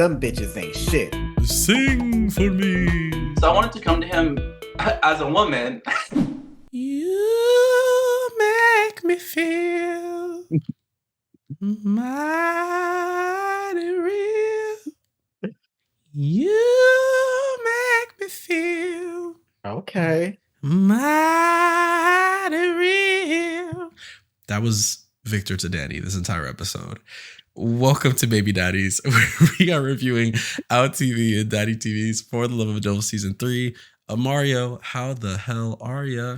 them bitches ain't shit. Sing for me. So I wanted to come to him as a woman. You make me feel mighty real. You make me feel Okay. mighty real. That was Victor to Danny this entire episode. Welcome to Baby Daddies, where we are reviewing Out TV and Daddy TV's For the Love of DILFs Season 3. Imario, how the hell are ya?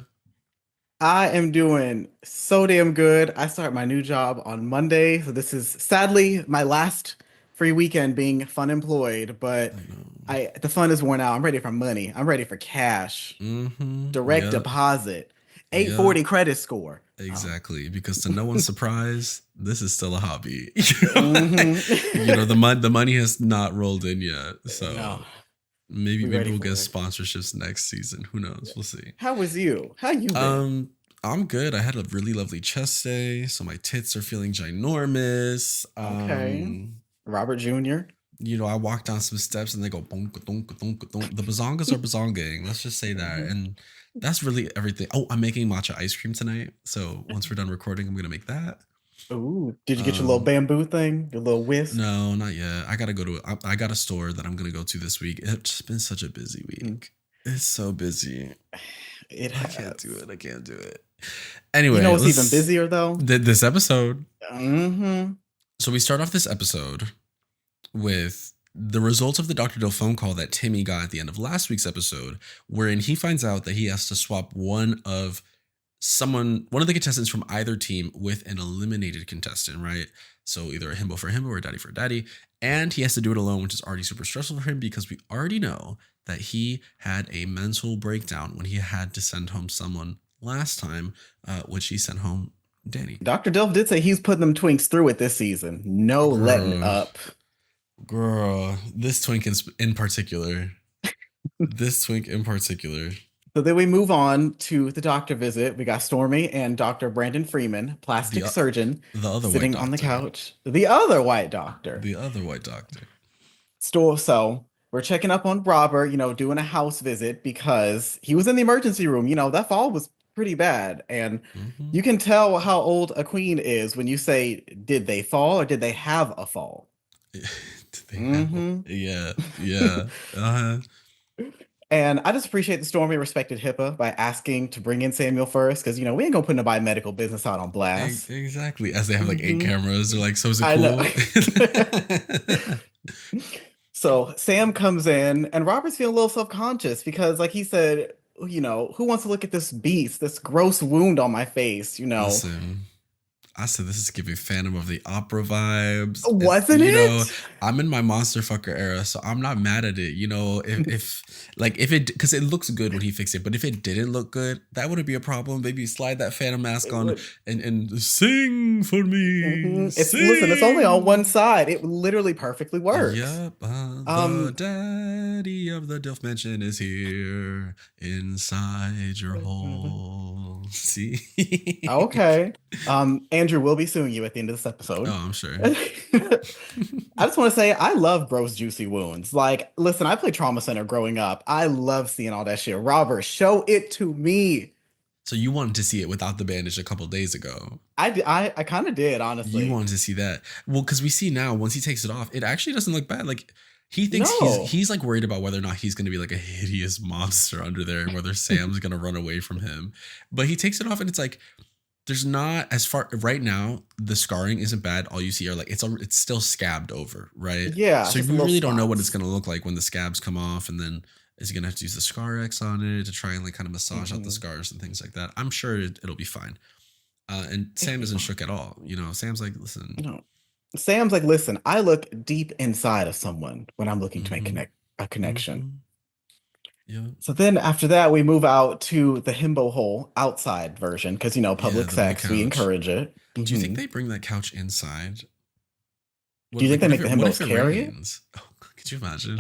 I am doing so damn good. I start my new job on Monday, so this is sadly my last free weekend being fun employed, but the fun is worn out. I'm ready for money. I'm ready for cash. Direct deposit. 840 credit score. Exactly, because to no one's surprise, this is still a hobby. The money has not rolled in yet, so maybe we'll get sponsorships next season. Who knows? We'll see. How was you? How you been? I'm good. I had a really lovely chest day, so my tits are feeling ginormous. Okay. Robert Jr. I walk down some steps and they go bonk, donk, donk, donk. The bazongas are bazongaing. Let's just say that. And that's really everything. Oh, I'm making matcha ice cream tonight. So once we're done recording, I'm going to make that. Ooh, did you get your little bamboo thing? Your little whisk? No, not yet. I got to go to I got a store that I'm going to go to this week. It's just been such a busy week. It's so busy. I can't do it. Anyway, you know what's even busier though? This episode. So we start off this episode with the results of the Dr. Dill phone call that Timmy got at the end of last week's episode, wherein he finds out that he has to swap one of the contestants from either team with an eliminated contestant, right? So either a himbo for himbo or a daddy for daddy. And he has to do it alone, which is already super stressful for him because we already know that he had a mental breakdown when he had to send home someone last time, which he sent home Danny. Dr. Dilf did say he's putting them twinks through it this season. No letting up. Girl, this twink in particular. So then we move on to the doctor visit. We got Stormy and Dr. Brandon Freeman, plastic surgeon, sitting on the couch. The other white doctor. So we're checking up on Robert, doing a house visit because he was in the emergency room. That fall was pretty bad. And you can tell how old a queen is when you say, did they fall or did they have a fall? Yeah. And I just appreciate the Stormy respected HIPAA by asking to bring in Samuel first, because we ain't gonna put nobody medical business out on blast. Exactly. As they have 8 cameras, they're like, so is it cool? So Sam comes in, and Robert's feeling a little self-conscious because, like he said, who wants to look at this beast, this gross wound on my face? Listen, I said this is giving Phantom of the Opera vibes. Wasn't it? I'm in my monster fucker era, so I'm not mad at it. Because it looks good when he fixed it, but if it didn't look good, that wouldn't be a problem. Maybe slide that Phantom mask on and sing for me. Listen, it's only on one side. It literally perfectly works. Yep. The daddy of the DILF mansion is here inside your hole. See? Okay. Andrew will be suing you at the end of this episode. Oh, I'm sure. I just want to say I love gross, juicy wounds. Like, listen, I played Trauma Center growing up. I love seeing all that shit. Robert, show it to me. So you wanted to see it without the bandage a couple days ago. I kind of did, honestly. You wanted to see that. Well, because we see now, once he takes it off, it actually doesn't look bad. Like, he thinks he's like worried about whether or not he's going to be like a hideous monster under there and whether Sam's going to run away from him. But he takes it off and it's like, there's not as far right now. The scarring isn't bad. All you see are like it's still scabbed over, right? Yeah. So you really don't know what it's gonna look like when the scabs come off, and then is he gonna have to use the Scar X on it to try and like kind of massage out the scars and things like that? I'm sure it'll be fine. And Sam isn't shook at all. Sam's like, listen. Sam's like, listen. I look deep inside of someone when I'm looking to make a connection. Yeah. So then after that, we move out to the himbo hole outside version because, public sex, we encourage it. Do you think they bring that couch inside? Do you think they make the himbos carry it? Oh, could you imagine?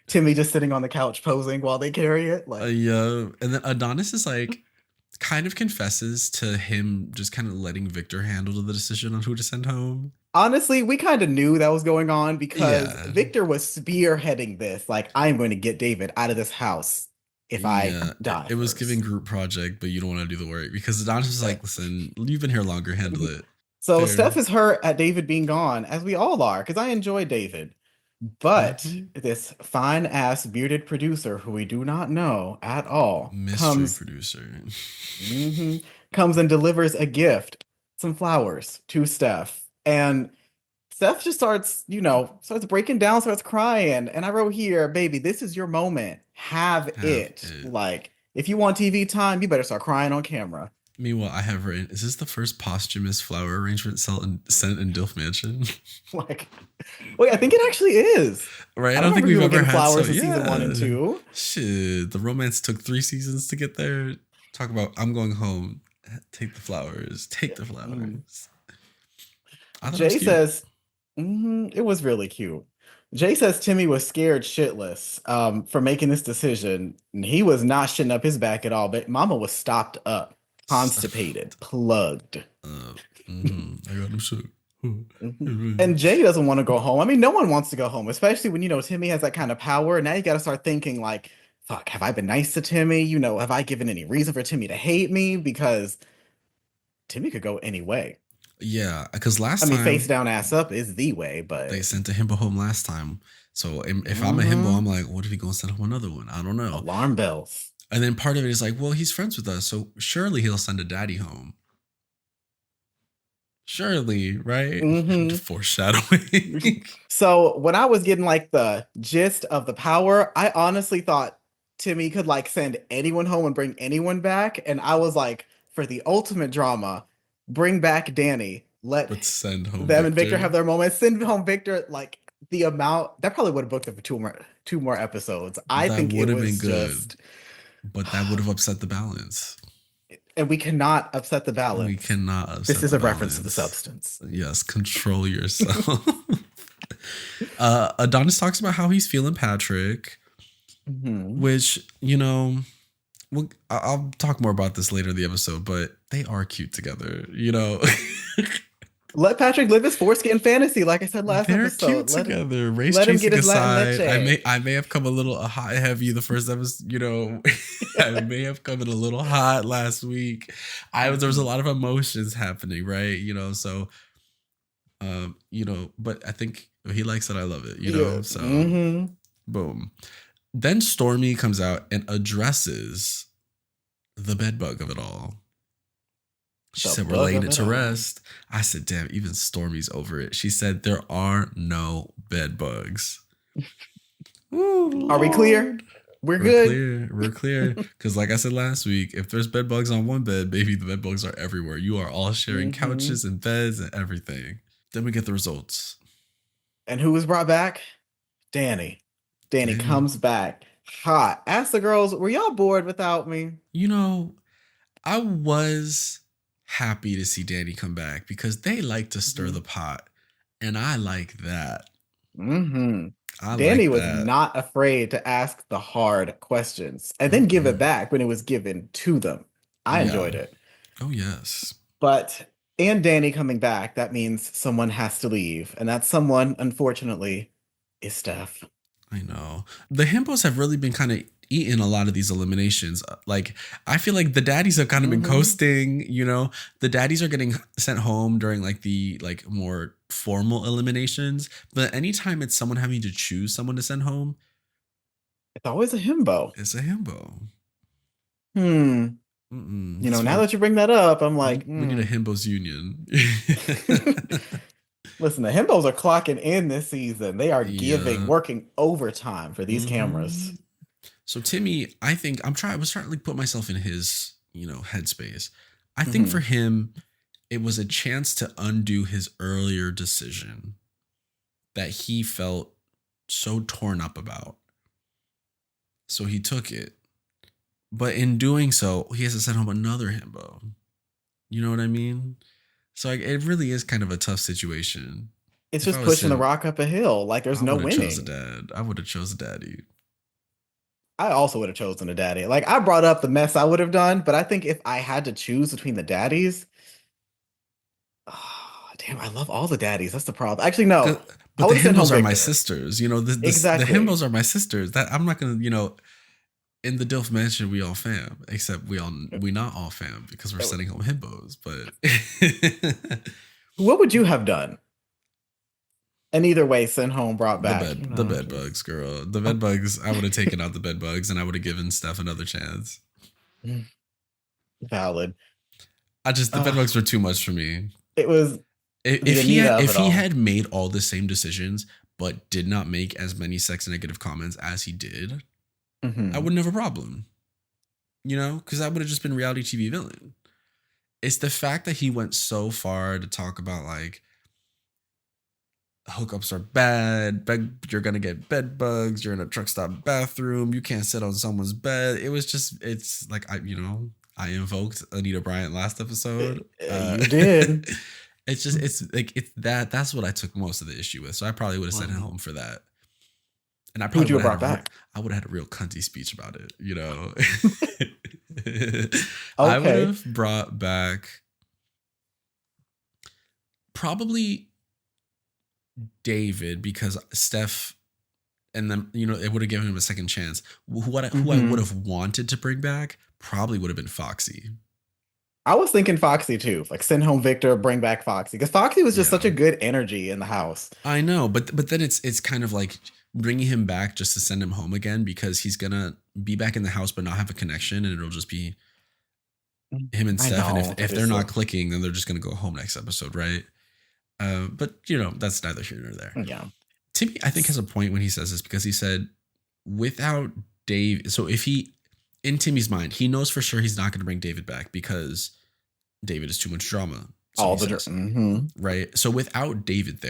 Timmy just sitting on the couch posing while they carry it. Yeah. And then Adonis is like, kind of confesses to him just kind of letting Victor handle the decision on who to send home. Honestly, we kind of knew that was going on because Yeah. Victor was spearheading this. Like, I'm going to get David out of this house if I Yeah, die it was giving first. group project, but you don't want to do the work because Adonis was like, "Listen, you've been here longer, handle it." So Fair. Steph is hurt at David being gone, as we all are, because I enjoy David. But Mhm. this fine ass bearded producer who we do not know at all Mystery comes producer. mhm, comes and delivers a gift, some flowers to Steph. And Steph just starts, starts breaking down, starts crying. And I wrote here, baby, this is your moment. Have Have it. it. Like, if you want TV time, you better start crying on camera. Meanwhile, I have written, is this the first posthumous flower arrangement sent in Dilf Mansion? Like, wait, I think it actually is. Right? I I don't don't think remember we've people ever getting had so. flowers in season one and Yeah. two. Shit. The romance took 3 seasons to get there. Talk about, I'm going home. Take the flowers. Take the Mm. flowers. I thought it was Jay cute. says, it was really cute. Jay says Timmy was scared shitless for making this decision. And he was not shitting up his back at all, but Mama was stopped up, constipated, plugged. I got him sick. And Jay doesn't want to go home. I mean, no one wants to go home, especially when, Timmy has that kind of power. Now you got to start thinking like, fuck, have I been nice to Timmy? Have I given any reason for Timmy to hate me? Because Timmy could go any way. Yeah, because I last mean, time face down, ass up is the way, they but sent a Himbo home last time. So if I'm a Himbo, I'm like, what if he gonna send home another one? I don't know. alarm bells. And then part of it is like, well, he's friends with us, so surely he'll send a daddy home. Surely, right? Foreshadowing. So when I was getting like the gist of the power, I honestly thought Timmy could like send anyone home and bring anyone back. And I was like, for the ultimate drama, bring back Danny. Let But send home them and Victor Victor. have their moments. Send home Victor. Like the amount that probably would have booked it for two more episodes. I That think it would have been was good, just, but that would have upset the balance. and we cannot upset the balance. We cannot upset This is the a reference to the balance. substance. Yes, control yourself. Adonis talks about how he's feeling Patrick, which, I'll talk more about this later in the episode, but they are cute together, Let Patrick live his foreskin fantasy, like I said last They're episode. cute together. Race let him chasing get his aside, Latin leche. I may have come a little hot and heavy the first episode. I may have come in a little hot last week. There was a lot of emotions happening, right? So, but I think he likes it. I love it. So, boom. Then Stormy comes out and addresses the bed bug of it all. She said, we're laying it to rest. I said, damn, even Stormy's over it. She said, there are no bed bugs. Ooh, are we clear? We're good. We're clear. Because like I said last week, if there's bed bugs on one bed, baby, the bed bugs are everywhere. You are all sharing couches and beds and everything. Then we get the results. And who was brought back? Danny. Danny comes back hot. Ask the girls, were y'all bored without me? I was happy to see Danny come back because they like to stir the pot, and I like that. Danny was not afraid to ask the hard questions and then give it back when it was given to them. I enjoyed it. Oh yes. And Danny coming back, that means someone has to leave, and that someone, unfortunately, is Stef. I know. The Himbos have really been kind of eating a lot of these eliminations. Like, I feel like the daddies have kind of been coasting, the daddies are getting sent home during like the more formal eliminations. But anytime it's someone having to choose someone to send home, it's always a himbo. It's a himbo. Now that you bring that up, I'm like, we need a Himbos union. Listen, the Himbos are clocking in this season. They are working overtime for these cameras. So Timmy, I think I was trying to put myself in his, headspace. I think for him, it was a chance to undo his earlier decision that he felt so torn up about. So he took it. But in doing so, he has to send home another himbo. You know what I mean? So it really is kind of a tough situation. It's just pushing the rock up a hill. Like there's no winning. I would have chosen daddy. I also would have chosen a daddy. Like I brought up the mess I would have done, but I think if I had to choose between the daddies, damn, I love all the daddies. That's the problem. Actually, no. 'Cause- I But the would have sent home himbos are my Victor. sisters. You know, the Exactly. himbos are my sisters. That I'm not gonna, in the DILF mansion, we all fam, except we not all fam because we're sending home himbos. But What would you have done? And either way, sent home, brought back. the bed bugs, girl. The bed bugs. I would have taken out the bed bugs, and I would have given Stef another chance. Valid. The bed bugs were too much for me. It was. If he had made all the same decisions but did not make as many sex negative comments as he did, I wouldn't have a problem. Because that would have just been reality TV villain. It's the fact that he went so far to talk about like hookups are bad, you're gonna get bed bugs, you're in a truck stop bathroom, you can't sit on someone's bed. It's like I invoked Anita Bryant last episode. You did. That's what I took most of the issue with. So I probably would have sent him home for that. And I Who'd probably you brought back? I would have had a real cunty speech about it, Okay. I would have brought back probably David because Stef, and then it would have given him a second chance. Who I would have wanted to bring back probably would have been Foxy. I was thinking Foxy too, like send home Victor, bring back Foxy, because Foxy was just such a good energy in the house. I know, but then it's kind of like bringing him back just to send him home again because he's gonna be back in the house but not have a connection, and it'll just be him and Stef. And if they're not clicking, then they're just gonna go home next episode, right? But that's neither here nor there. Yeah, Timmy, I think, has a point when he says this because he said without Dave. So if he, in Timmy's mind, he knows for sure he's not going to bring David back because David is too much drama. So right. So without David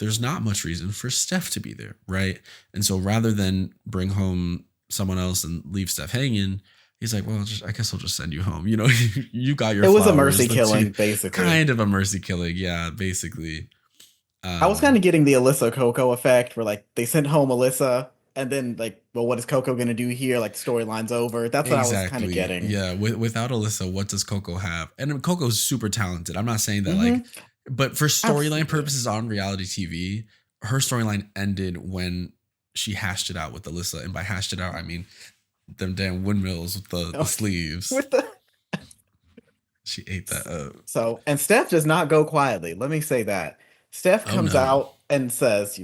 there's not much reason for Stef to be there, right? And so rather than bring home someone else and leave Stef hanging, he's like, well, I guess I'll just send you home. You got your. It was a mercy killing, basically. Kind of a mercy killing, yeah, basically. I was kind of getting the Alyssa Coco effect, where like they sent home Alyssa, and then like, well, what is Coco gonna do here? Like the storyline's over. That's what I was kind of getting. Yeah, without Alyssa, what does Coco have? And Coco's super talented. I'm not saying that like, but for storyline purposes on reality TV, her storyline ended when she hashed it out with Alyssa, and by hashed it out, I mean them damn windmills with the sleeves. She ate that up. So, and Stef does not go quietly. Let me say that. Stef comes out and says,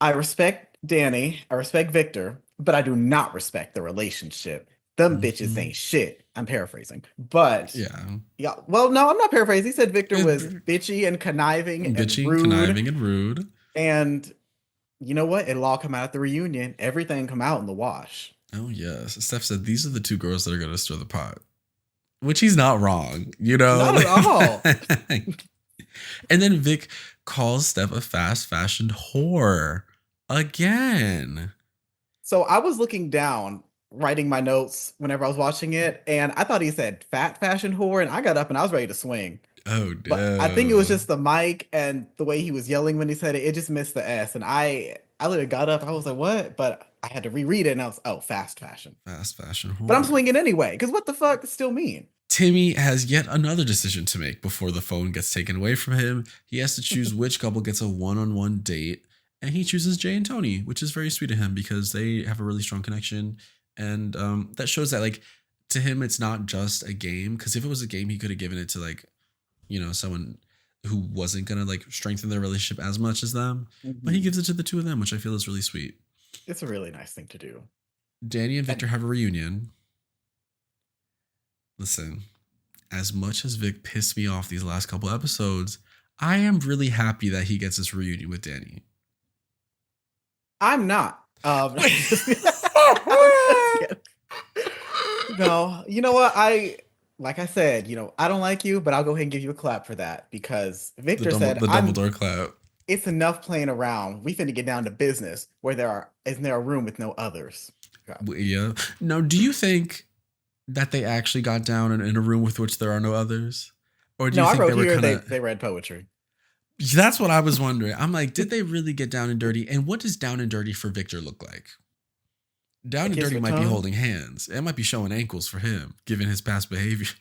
I respect Danny, I respect Victor, but I do not respect the relationship. Them bitches ain't shit. I'm paraphrasing. But yeah. Well, no, I'm not paraphrasing. He said Victor was bitchy and conniving and rude. And you know what? It'll all come out at the reunion. Everything come out in the wash. Oh, yes. Stef said, these are the two girls that are going to stir the pot. Which he's not wrong, Not at all. And then Vic calls Stef a fast-fashioned whore again. So I was looking down, writing my notes whenever I was watching it, and I thought he said fat fashion whore, and I got up and I was ready to swing. Oh, but I think it was just the mic and the way he was yelling when he said it. It just missed the S, and I literally got up. I was like, "What?" But I had to reread it, and I was, fast fashion. Fast fashion whore. But I'm swinging anyway, because what the fuck does still mean? Timmy has yet another decision to make before the phone gets taken away from him. He has to choose which couple gets a one-on-one date, and he chooses Jay and Tony, which is very sweet of him because they have a really strong connection, and that shows that like to him it's not just a game. Because if it was a game, he could have given it to like someone who wasn't gonna like strengthen their relationship as much as them, but he gives it to the two of them, which I feel is really sweet. It's a really nice thing to do. Danny and Victor have a reunion. Listen, as much as Vic pissed me off these last couple episodes, I am really happy that he gets this reunion with Danny. I'm not. No, you know what? Like I said, I don't like you, but I'll go ahead and give you a clap for that because Victor said the Dumbledore clap. It's enough playing around. We finna get down to business where isn't there a room with no others? Yeah. Now, do you think that they actually got down in a room with which there are no others? Or do you think they were kinda... they read poetry? That's what I was wondering. I'm like, did they really get down and dirty? And what does down and dirty for Victor look like? Down and dirty might be holding hands. It might be showing ankles for him, given his past behavior.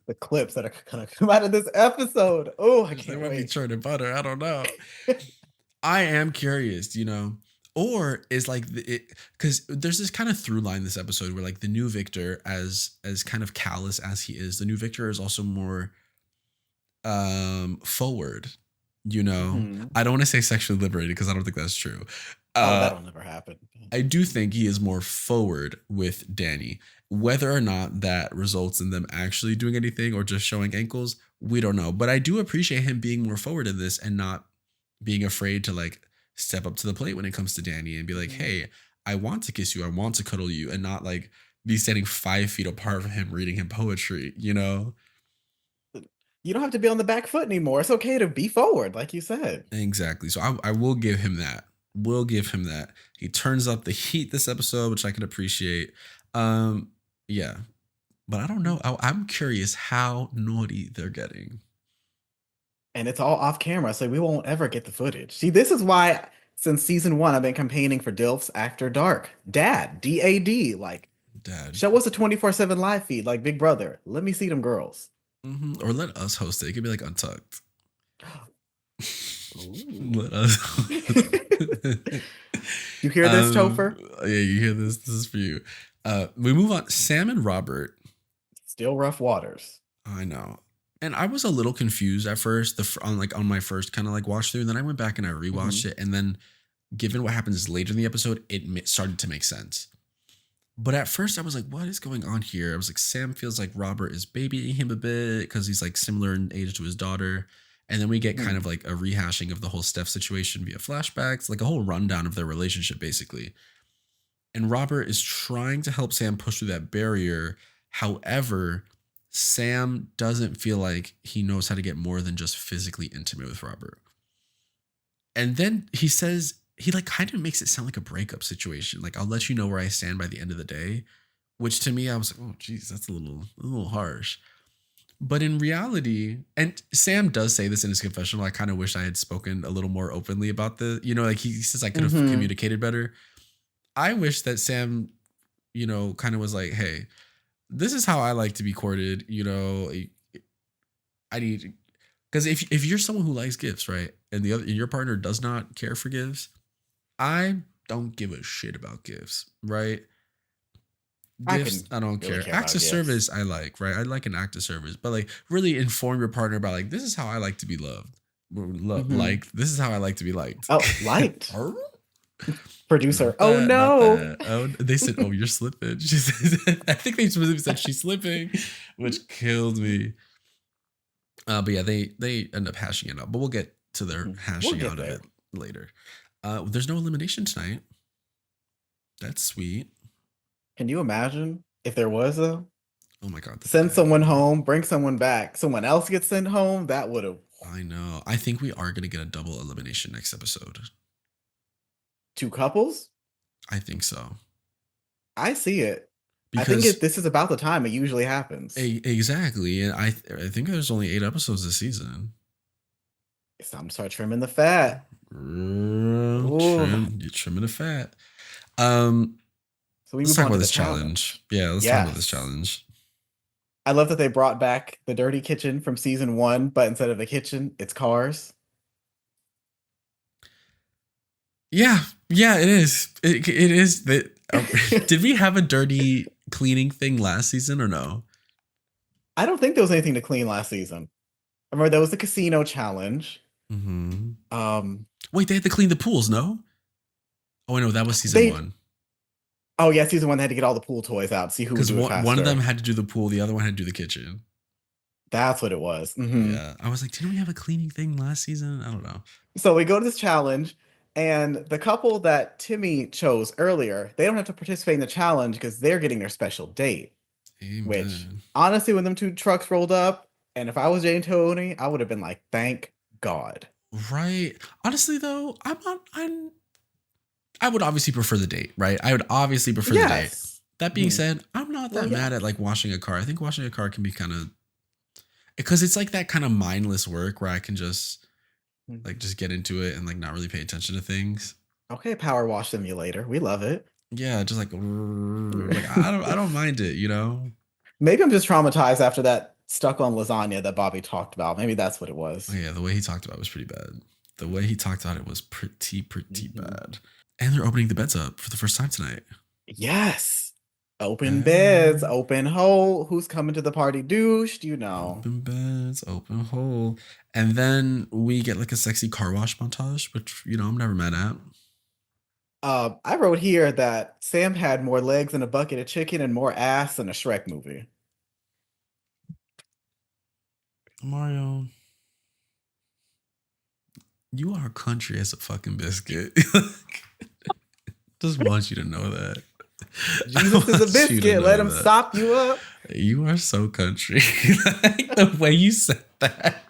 the clips that are gonna come out of this episode. Oh, I They can't might be wait. churning butter. I don't know. I am curious, or is like because there's this kind of through line this episode where like the new Victor, as kind of callous as he is, the new Victor is also more forward. I don't want to say sexually liberated because I don't think that's true. That'll never happen. I do think he is more forward with Danny. Whether or not that results in them actually doing anything or just showing ankles, we don't know. But I do appreciate him being more forward in this and not being afraid to like step up to the plate when it comes to Danny and be like, hey, I want to kiss you. I want to cuddle you, and not like be standing 5 feet apart from him reading him poetry, You don't have to be on the back foot anymore. It's okay to be forward, like you said. Exactly. So I will give him that. He turns up the heat this episode, which I can appreciate. Yeah. But I don't know. I'm curious how naughty they're getting. And it's all off camera, so we won't ever get the footage. See, this is why since season 1, I've been campaigning for DILFs After Dark. Dad, DAD, like, Dad. Show us a 24/7 live feed like Big Brother. Let me see them girls. Or let us host it. It could be like Untucked. Let us. You hear this, Topher? Yeah, you hear this. This is for you. We move on. Sam and Robert. Still rough waters. I know. And I was a little confused at first on my first kind of like watch through. And then I went back and I rewatched it. And then given what happens later in the episode, it started to make sense. But at first I was like, what is going on here? I was like, Sam feels like Robert is babying him a bit because he's like similar in age to his daughter. And then we get kind of like a rehashing of the whole Stef situation via flashbacks, like a whole rundown of their relationship, basically. And Robert is trying to help Sam push through that barrier. However, Sam doesn't feel like he knows how to get more than just physically intimate with Robert. And then he says, he like kind of makes it sound like a breakup situation. Like, I'll let you know where I stand by the end of the day, which to me, I was like, oh, geez, that's a little harsh. But in reality, and Sam does say this in his confessional, I kind of wish I had spoken a little more openly about the, like he says I could have communicated better. I wish that Sam, kind of was like, hey, this is how I like to be courted. I need, because if you're someone who likes gifts, right, and your partner does not care for gifts, I don't give a shit about gifts, right? Gifts, I don't really care. Acts of service, I like, right? I like an act of service, but like really inform your partner about like, this is how I like to be loved. Like, this is how I like to be liked. Oh, liked. Producer. Oh no. Oh, they said, oh, you're slipping. She said, I think they specifically said she's slipping, which killed me. But yeah, they end up hashing it out, but we'll get to their hashing out of it later. There's no elimination tonight. That's sweet. Can you imagine if there was a? Oh my God. Send someone home, bring someone back. Someone else gets sent home. That would have. I know. I think we are going to get a double elimination next episode. 2 couples? I think so. I see it. Because I think this is about the time it usually happens. Exactly. And I think there's only 8 episodes this season. It's time to start trimming the fat. You're trimming the fat. So let's talk about this challenge. Yeah, let's talk about this challenge. I love that they brought back the dirty kitchen from season 1, but instead of a kitchen, it's cars. Yeah, it is. It is. Did we have a dirty cleaning thing last season or no? I don't think there was anything to clean last season. I remember there was the casino challenge. Wait, they had to clean the pools, no? Oh, no, that was season 1. Oh, yeah, season 1 they had to get all the pool toys out, see who would do it faster. One of them had to do the pool, the other one had to do the kitchen. That's what it was. Yeah, I was like, didn't we have a cleaning thing last season? I don't know. So we go to this challenge, and the couple that Timmy chose earlier, they don't have to participate in the challenge because they're getting their special date. Amen. Which, honestly, when them 2 trucks rolled up, and if I was Jane Tony, I would have been like, thank God. Right. Honestly, though, I would obviously prefer the date, right? I would obviously prefer the date. That being said, I'm not that mad at like washing a car. I think washing a car can be kind of, because it's like that kind of mindless work where I can just just get into it and like not really pay attention to things. Okay, Power Wash Simulator. We love it. Yeah, just like I don't mind it, Maybe I'm just traumatized after that stuck on lasagna that Bobby talked about. Maybe that's what it Oh, was. yeah, the way he talked about it was pretty bad. The way he talked about it was pretty Mhm. bad. And they're opening the beds up for the first time tonight. Yes. Open beds, open hole. Who's coming to the party douche? You know. Open beds, open hole. And then we get like a sexy car wash montage, which, I'm never mad at. I wrote here that Sam had more legs than a bucket of chicken and more ass than a Shrek movie. Mario, you are country as a fucking biscuit. Just want you to know that. Jesus is a biscuit. Let him sop you up. You are so country. Like the way you said that.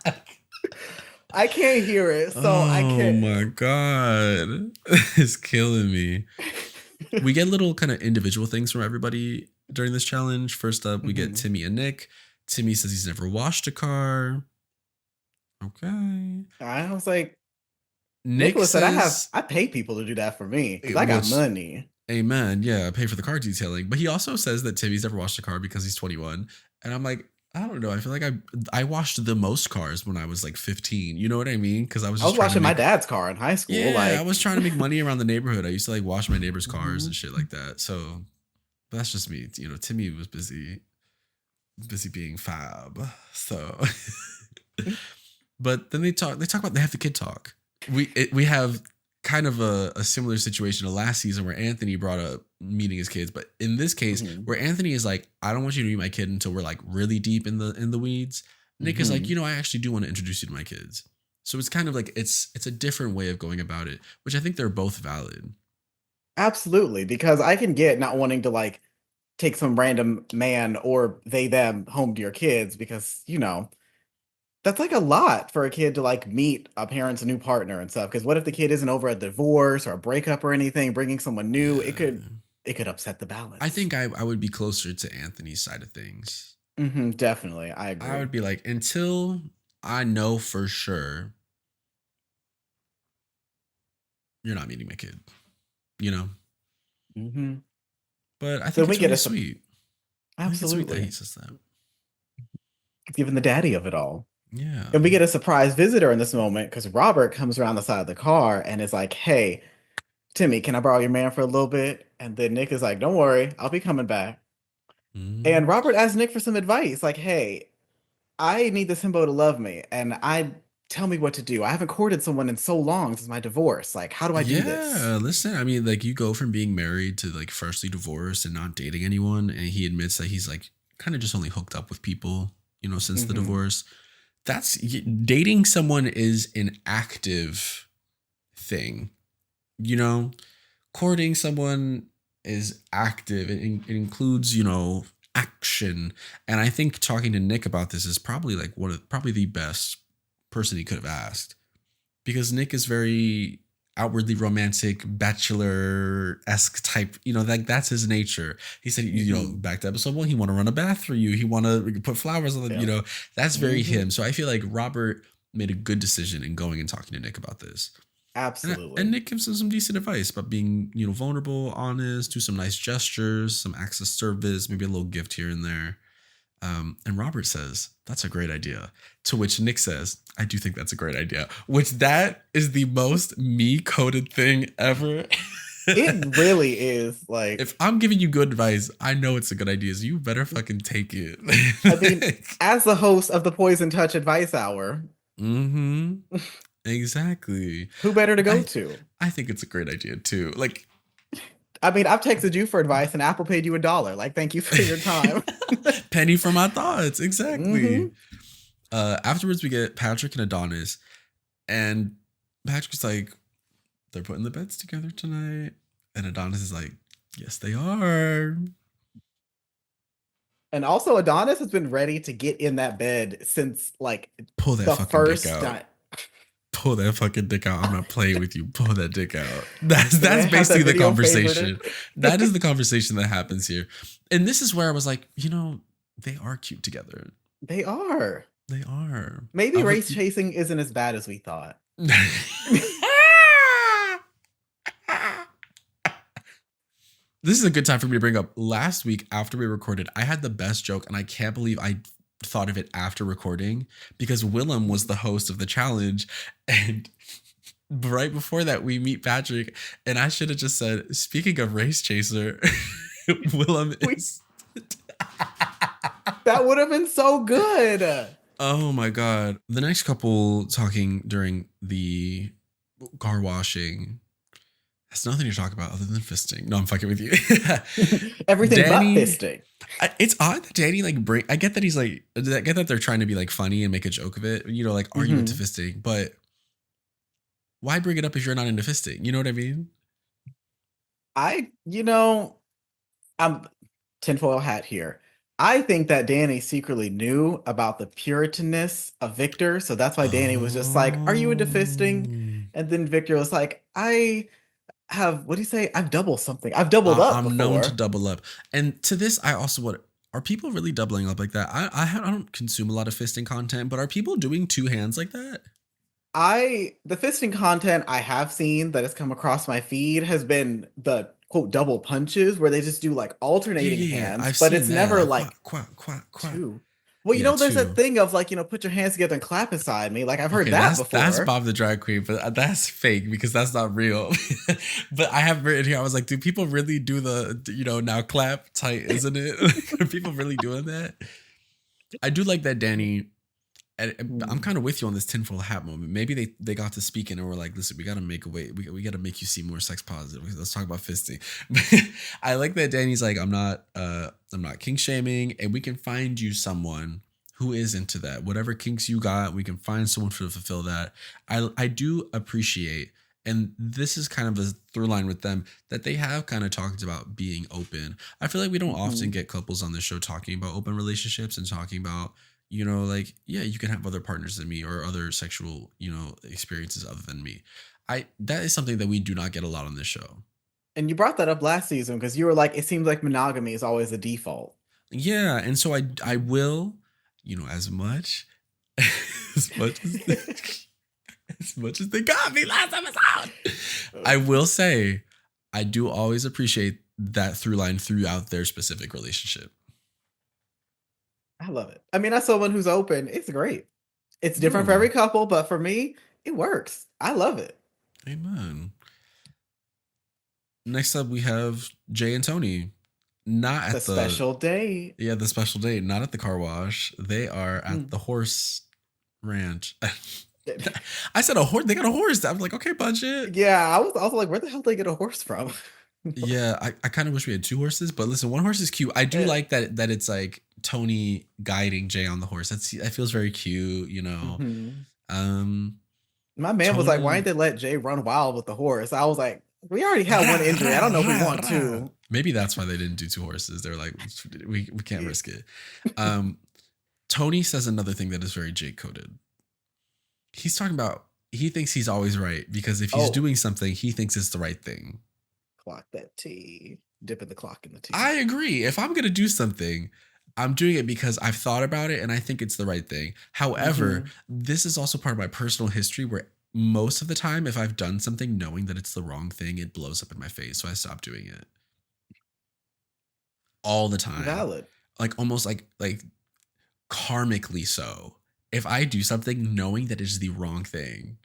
I can't hear it, so I can't. Oh my God. It's killing me. We get little kind of individual things from everybody during this challenge. First up, we get Timmy and Nick. Timmy says he's never washed a car. Okay. I was like, Nicholas said, I pay people to do that for me because I got money. Amen. Yeah, I pay for the car detailing. But he also says that Timmy's never washed a car because he's 21. And I'm like, I don't know. I feel like I washed the most cars when I was like 15. You know what I mean? Because I was washing my dad's car in high school. Yeah, I was trying to make money around the neighborhood. I used to like wash my neighbors' cars and shit like that. So that's just me. Timmy was busy being fab. So, but then they have the kid talk. We have kind of a similar situation to last season where Anthony brought up meeting his kids, but in this case where Anthony is like, I don't want you to meet my kid until we're like really deep in the weeds. Nick is like, I actually do want to introduce you to my kids. So it's kind of like it's a different way of going about it, which I think they're both valid. Absolutely, because I can get not wanting to like take some random man or they them home to your kids because that's like a lot for a kid to like meet a parent's new partner and stuff. Because what if the kid isn't over a divorce or a breakup or anything, bringing someone new? It could upset the balance. I think I would be closer to Anthony's side of things. Definitely, I agree. I would be like, until I know for sure you're not meeting my kid, But I think it's really sweet. Absolutely, sweet that he says that. Given the daddy of it all. Yeah. And we get a surprise visitor in this moment because Robert comes around the side of the car and is like, hey, Timmy, can I borrow your man for a little bit? And then Nick is like, don't worry, I'll be coming back. And Robert asks Nick for some advice, like, hey, I need this himbo to love me, and tell me what to do. I haven't courted someone in so long since my divorce. Like, how do I do this? Yeah, listen, I mean, like you go from being married to like freshly divorced and not dating anyone, and he admits that he's like kind of just only hooked up with people, since the divorce. That's dating someone is an active thing, courting someone is active. It includes, action. And I think talking to Nick about this is probably like probably the best person he could have asked, because Nick is very outwardly romantic, bachelor-esque type, like that's his nature. He said, back to episode 1, he want to run a bath for you. He want to put flowers on the, that's very him. So I feel like Robert made a good decision in going and talking to Nick about this. Absolutely. And Nick gives him some decent advice about being, vulnerable, honest, do some nice gestures, some acts of service, maybe a little gift here and there. And Robert says, that's a great idea. To which Nick says, I do think that's a great idea. Which that is the most me-coded thing ever. It really is. Like, if I'm giving you good advice, I know it's a good idea. So you better fucking take it. I mean, as the host of the Poison Touch Advice Hour. Exactly. Who better to go to? I think it's a great idea too. Like, I mean, I've texted you for advice and Apple paid you $1. Like, thank you for your time. Penny for my thoughts. Exactly. Afterwards, we get Patrick and Adonis. And Patrick's like, they're putting the beds together tonight. And Adonis is like, yes, they are. And also, Adonis has been ready to get in that bed since, like, pull that fucking first dick out. Pull that fucking dick out. I'm not playing with you. Pull that dick out. That's basically the conversation. That is the conversation that happens here. And this is where I was like, they are cute together. They are. They are. Maybe race chasing isn't as bad as we thought. This is a good time for me to bring up. Last week after we recorded, I had the best joke, and I can't believe I thought of it after recording because Willem was the host of the challenge, and right before that we meet Patrick, and I should have just said, speaking of race chaser, Willem is. That would have been so good. Oh my god. The next couple talking during the car washing has nothing to talk about other than fisting. No, I'm fucking with you. Everything Danny, but fisting. It's odd that Danny I get that he's like, I get that they're trying to be like funny and make a joke of it, you know, like, are you into fisting? But why bring it up if you're not into fisting? You know what I mean? I'm tinfoil hat here. I think that Danny secretly knew about the puritanness of Victor, so that's why Danny was just like, "Are you into fisting?" And then Victor was like, "I have, what do you say? I've doubled something. I've doubled up I'm before." known to double up. And to this, I also want. Are people really doubling up like that? I don't consume a lot of fisting content, but are people doing two hands like that? The fisting content I have seen that has come across my feed has been the quote double punches where they just do like alternating hands, I've but seen it's that, never like, like quack, quack, quack. two. Well, Yeah, there's two. that thing of like, put your hands together and clap beside me. Like I've heard that before. That's Bob the drag queen, but that's fake because that's not real. But I have written here, I was like, do people really do the, now clap tight, isn't it? Are people really doing that? I do like that Danny, and I'm kind of with you on this tinfoil hat moment. Maybe they got to speaking and were like, listen, we got to make a way. We got to make you seem more sex positive. Let's talk about fisting. I like that Danny's like, I'm not kink shaming, and we can find you someone who is into that. Whatever kinks you got, we can find someone to fulfill that. I do appreciate, and this is kind of a through line with them, that they have kind of talked about being open. I feel like we don't often get couples on the show talking about open relationships and talking about, like, yeah, you can have other partners than me or other sexual, experiences other than me. That is something that we do not get a lot on this show. And you brought that up last season because you were like, it seems like monogamy is always the default. Yeah, and so I will, as much as they got me last episode, I will say I do always appreciate that through line throughout their specific relationship. I love it. I mean, as someone who's open, it's great. It's different for every couple, but for me, it works. I love it. Amen. Next up, we have Jay and Tony. Not at the special date. Yeah, the special date. Not at the car wash. They are at the horse ranch. I said a horse. They got a horse. I was like, okay, budget. Yeah, I was also like, where the hell did they get a horse from? Yeah, I kind of wish we had two horses, but listen, one horse is cute. I do like that it's like Tony guiding Jay on the horse. That feels very cute, My man was like, why didn't they let Jay run wild with the horse? I was like, we already have one injury. I don't know if we want to. Maybe that's why they didn't do two horses. They're like, we can't risk it. Tony says another thing that is very Jake coded. He's talking about, he thinks he's always right because if he's doing something, he thinks it's the right thing. Clock that tea. Dipping the clock in the tea. I agree. If I'm going to do something, I'm doing it because I've thought about it and I think it's the right thing. However, this is also part of my personal history where most of the time, if I've done something knowing that it's the wrong thing, it blows up in my face. So I stop doing it. All the time. Valid. Like almost like karmically so. If I do something knowing that it is the wrong thing,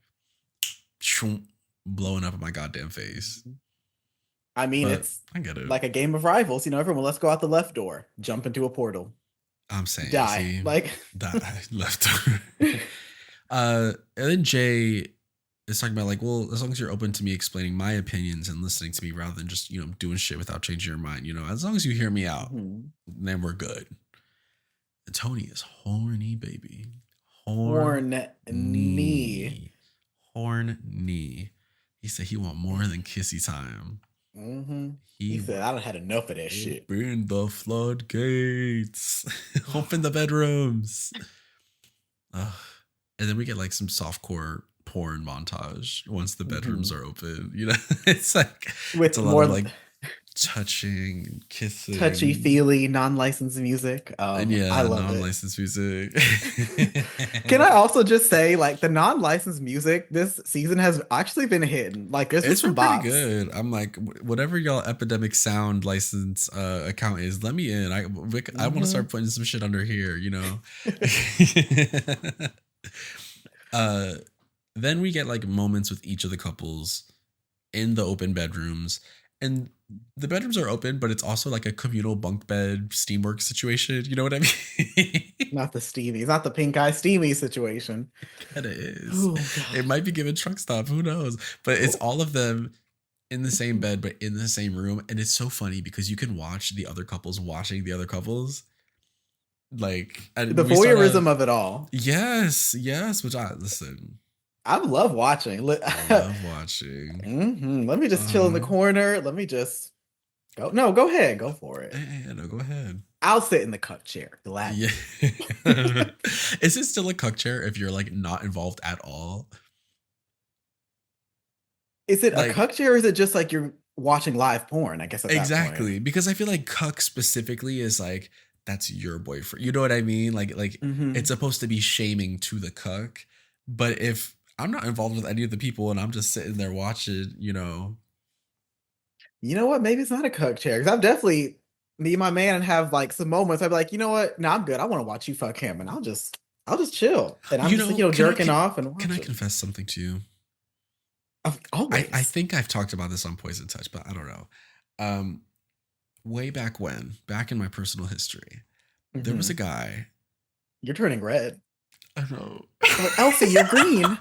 blowing up in my goddamn face. I mean, it's I get it. Like a game of rivals. Everyone, let's go out the left door, jump into a portal. I'm saying, die. Die left door. And then Jay is talking about like, well, as long as you're open to me explaining my opinions and listening to me rather than just, doing shit without changing your mind, as long as you hear me out, then we're good. And Tony is horny, baby. Horny. He said he want more than kissy time. He said, I done had enough of that shit. Open the floodgates. Open the bedrooms. And then we get like some softcore porn montage once the bedrooms are open. It's like with it's a more lot of like touching, Touchy kissing. feely, non-licensed music. And I yeah, love it. non-licensed music. Can I also just say, like, the non-licensed music this season has actually been hitting. Like, there's been It's some been pretty bops. good. I'm like, whatever y'all Epidemic Sound license account is, let me in. I want to Hmm. start putting some shit under here, you know. uh, then we get like moments with each of the couples in the open bedrooms, and the bedrooms are open, but it's also like a communal bunk bed steamwork situation. You know what I mean? Not the steamy, not the pink eye steamy situation. And it is. Oh It God. might be given truck stop. Who knows? But it's all of them in the same bed, but in the same room. And it's so funny because you can watch the other couples watching the other couples. Like, The and we start voyeurism off, of it all. yes, yes, which I listen, I love watching. love watching. Let me just chill in the Uh, corner. Let me just go. No, go ahead. Go for it. no, go ahead. I'll sit in the cuck chair Yeah. gladly. Is it still a cuck chair if you're like not involved at all? Is it a Like, cuck chair or is it just like you're watching live porn? I guess at that point. exactly, because I feel like cuck specifically is like that's your boyfriend. You know what I mean? Like it's Hmm. supposed to be shaming to the cuck, but if I'm not involved with any of the people and I'm just sitting there watching, you know, You know what? Maybe it's not a cuck chair because I've definitely me and my man have like some moments. I'd be like, you know what? No, I'm good. I want to watch you fuck him, and I'll just chill, and I'm you just know, jerking off and can I watching. confess something to you? I Always. think I've talked about this on Poison Touch, but I don't know. Um, way back when, back in my personal history, there was a Hmm. guy. You're turning red. I know. I'm like, Elsie, you're green.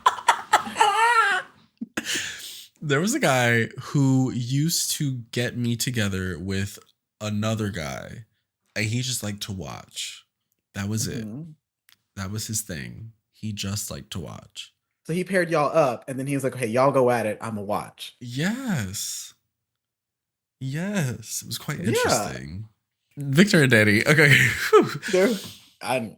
There was a guy who used to get me together with another guy, and he just liked to watch. That was it. Mhm. That was his thing. He just liked to watch. So he paired y'all up, and then he was like, "Okay, y'all go at it. I'm a watch." Yes. Yes. It was quite Yeah, interesting. Victor and Danny. Okay. Whew. there. I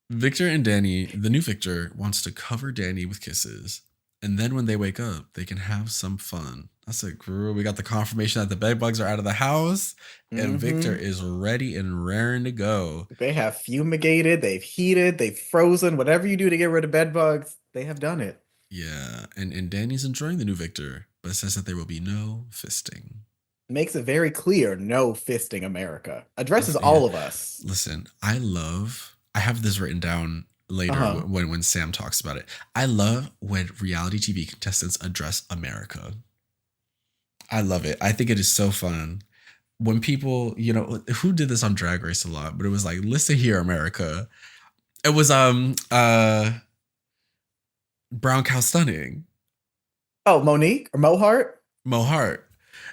Victor and Danny, the new Victor, wants to cover Danny with kisses. And then when they wake up, they can have some fun. That's a girl. We got the confirmation that the bed bugs are out of the house, and Victor hmm is ready and raring to go. They have fumigated, they've heated, they've frozen. Whatever you do to get rid of bed bugs, they have done it. Yeah, and Danny's enjoying the new Victor, but says that there will be no fisting. Makes it very clear, no fisting America. Addresses Yeah, all of us. listen, I have this written down later Uh-huh. when Sam talks about it. I love when reality TV contestants address America. I love it. I think it is so fun. When people, you know, who did this on Drag Race a lot, but it was like, listen here, America. It was Brown Cow Stunning. Oh, Monique or Mohart? Mo Hart.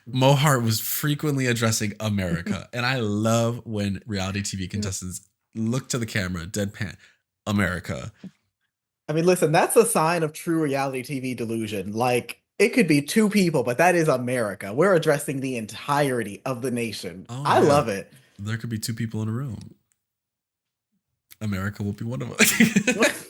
Mo Hart was frequently addressing America. And I love when reality TV contestants look to the camera, deadpan, America. I mean, listen, that's a sign of true reality TV delusion. Like, it could be two people, but that is America. We're addressing the entirety of the nation. Oh I yeah. love it. There could be two people in a room. America will be one of us.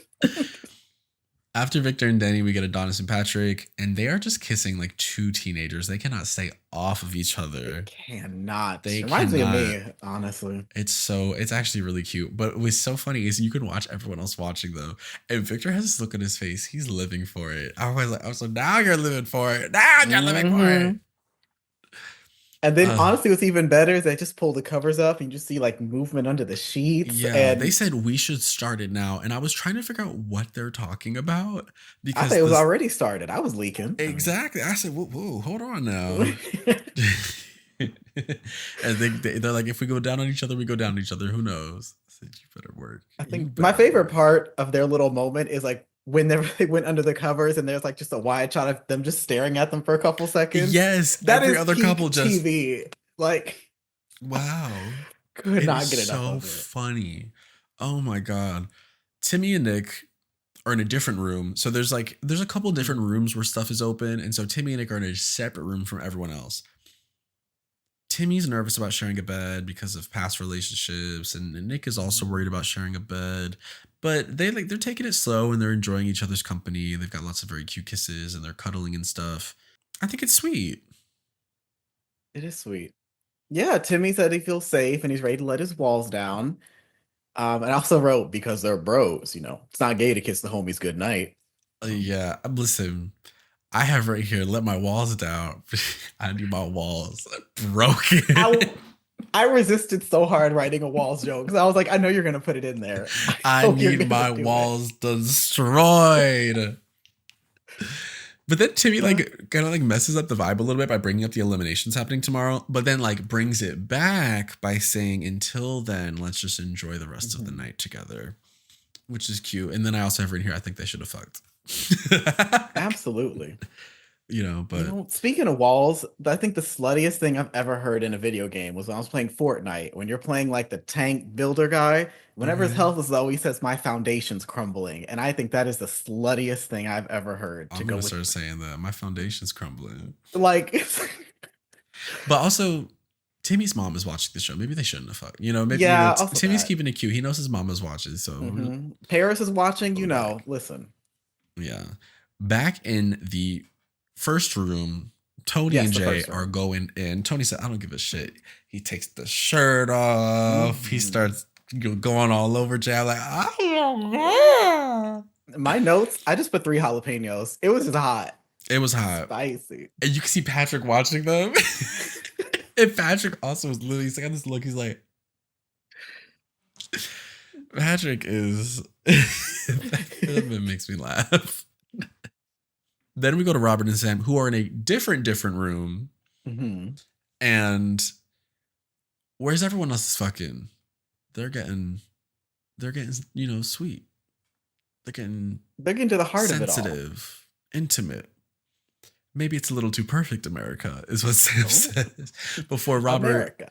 After Victor and Danny, we get Adonis and Patrick, and they are just kissing like two teenagers. They cannot stay off of each other. Cannot. They Reminds me of cannot. me, honestly. It's actually really cute. But what's so funny is you can watch everyone else watching though, and Victor has this look on his face. He's living for it. I was like, now you're living for it. Now you're living for it. Mhm. And then Uh, honestly, what's even better is they just pull the covers up and you just see like movement under the sheets. yeah, they And said we should start it now, and I was trying to figure out what they're talking about I because thought it was this already started. I was leaking. exactly. I said, whoa, hold on now. And they're like, if we go down on each other, we go down on each other. Who knows? I said, you better work. I You think my better favorite work. part of their little moment is like when they went under the covers and there's like just a wide shot of them just staring at them for a couple seconds. Yes, That every is other peak couple just TV. Like, wow. could It not is get enough so of it. funny. Oh my god. Timmy and Nick are in a different room. So there's a couple different rooms where stuff is open, and so Timmy and Nick are in a separate room from everyone else. Timmy's nervous about sharing a bed because of past relationships, and Nick is also worried about sharing a bed. But they're taking it slow and they're enjoying each other's company. They've got lots of very cute kisses and they're cuddling and stuff. I think it's sweet. It is sweet. Yeah, Timmy said he feels safe and he's ready to let his walls down. And I also wrote because they're bros, it's not gay to kiss the homies good night. Yeah, listen, I have right here, let my walls down. I need my walls broken. I resisted so hard writing a walls joke because I was like, I know you're gonna put it in there. I need my walls destroyed. But then Timmy kind of messes up the vibe a little bit by bringing up the eliminations happening tomorrow, but then brings it back by saying, until then, let's just enjoy the rest of the night together, which is cute. And then I also have written here, I think they should have fucked. Absolutely. But speaking of walls, I think the sluttiest thing I've ever heard in a video game was when I was playing Fortnite. When you're playing the tank builder guy, whenever his health is low, he says, "My foundation's crumbling," and I think that is the sluttiest thing I've ever heard. I'm gonna start saying that my foundation's crumbling. But also, Timmy's mom is watching the show. Maybe they shouldn't have fucked. Maybe Timmy's keeping it cute. He knows his mom is watching, so Paris is watching. Listen. Yeah, back in the first room, Tony and Jay are going in. Tony said, I don't give a shit. He takes the shirt off. He starts going all over Jay. I'm like, my notes, I just put 3 jalapenos. It was hot. It was hot. Spicy. And you can see Patrick watching them. And Patrick also was literally, he's got this look. He's like, Patrick is, that makes me laugh. Then we go to Robert and Sam, who are in a different room. And where's everyone else is fucking? They're getting, sweet. They're getting to the heart sensitive, of it all. Intimate. Maybe it's a little too perfect, America, is what Sam says. Before Robert. America.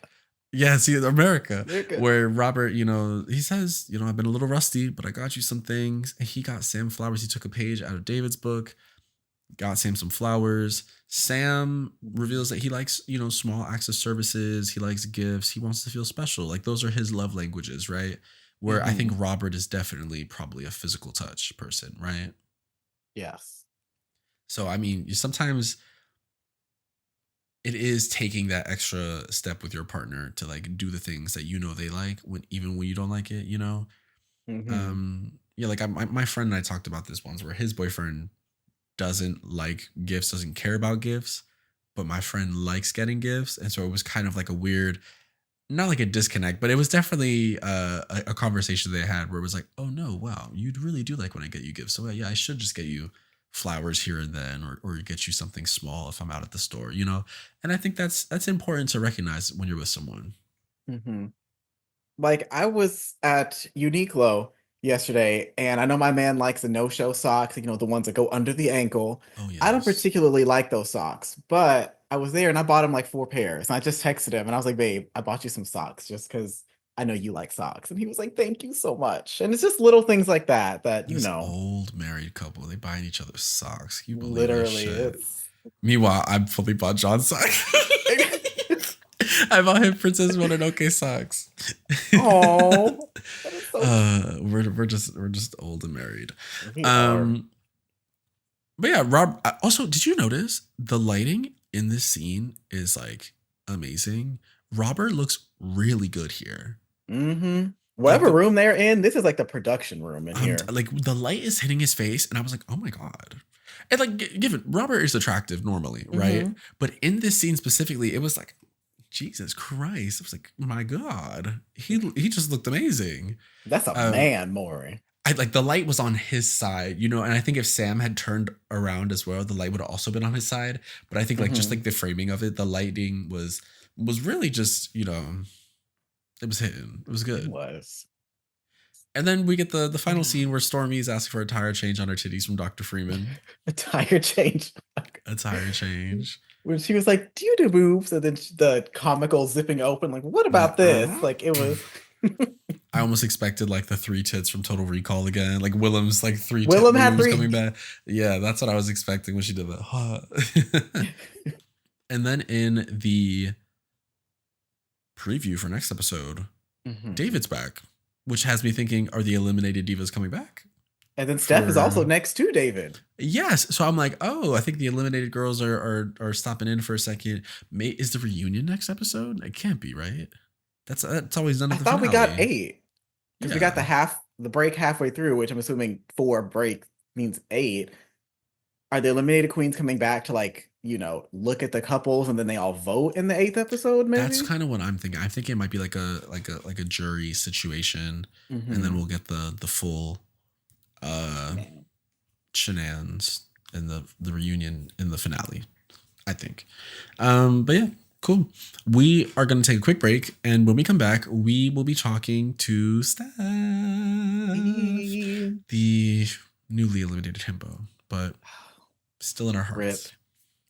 Yeah, see, America. Where Robert, he says, I've been a little rusty, but I got you some things. And he got Sam flowers. He took a page out of David's book. Got Sam some flowers. Sam reveals that he likes, small acts of services. He likes gifts. He wants to feel special. Those are his love languages, right? Where I think Robert is definitely probably a physical touch person, right? Yes. So, I mean, sometimes it is taking that extra step with your partner to do the things that they like, even when you don't like it, Yeah, my friend and I talked about this once where his boyfriend doesn't like gifts, doesn't care about gifts, but my friend likes getting gifts. And so it was kind of a weird, not a disconnect, but it was definitely a conversation they had where it was oh no, wow, you really do like when I get you gifts. So yeah, I should just get you flowers here and then, or get you something small if I'm out at the store, And I think that's important to recognize when you're with someone. I was at Uniqlo yesterday, and I know my man likes the no-show socks, the ones that go under the ankle. Oh, yes. I don't particularly like those socks, but I was there and I bought him 4 pairs. And I just texted him and I was like, babe, I bought you some socks just because I know you like socks. And he was like, thank you so much. And it's just little things like that this old married couple, they buy each other socks. Can you believe literally that shit? Meanwhile, I'm fully bought John socks. I bought him Princess Mononoke socks. Oh, we're just old and married. But yeah, Rob. Also, did you notice the lighting in this scene is amazing? Robert looks really good here. Whatever room they're in, this is the production room in here. The light is hitting his face, and I was like, oh my god. And given Robert is attractive normally, right? But in this scene specifically, it was Jesus Christ. I was like, my God. He just looked amazing. That's a man, Maury. The light was on his side, and I think if Sam had turned around as well, the light would have also been on his side. But I think just the framing of it, the lighting was really just, it was hitting. It was good. It was. And then we get the final scene where Stormy is asking for a tire change on her titties from Dr. Freeman. A tire change. A tire change. When she was like, do you do boobs? And then the comical zipping open, what about this? It was. I almost expected the 3 tits from Total Recall again. Willem's 3 Willem had boobs 3 coming back. Yeah, that's what I was expecting when she did that. And then in the preview for next episode, David's back, which has me thinking, are the eliminated divas coming back? And then Steph is also next to David. Yes. So I'm like, oh, I think the eliminated girls are stopping in for a second. Is the reunion next episode? It can't be, right? That's always done at the finale. I thought we got 8. Because we got the break halfway through, which I'm assuming 4 break means 8. Are the eliminated queens coming back to like, look at the couples and then they all vote in the 8th episode? Maybe that's kind of what I'm thinking. I think it might be like a jury situation, and then we'll get the full shenanigans in the reunion in the finale, I think. But yeah, cool. We are going to take a quick break, and when we come back, we will be talking to Stef, the newly eliminated himbo, but still in our hearts. Rip.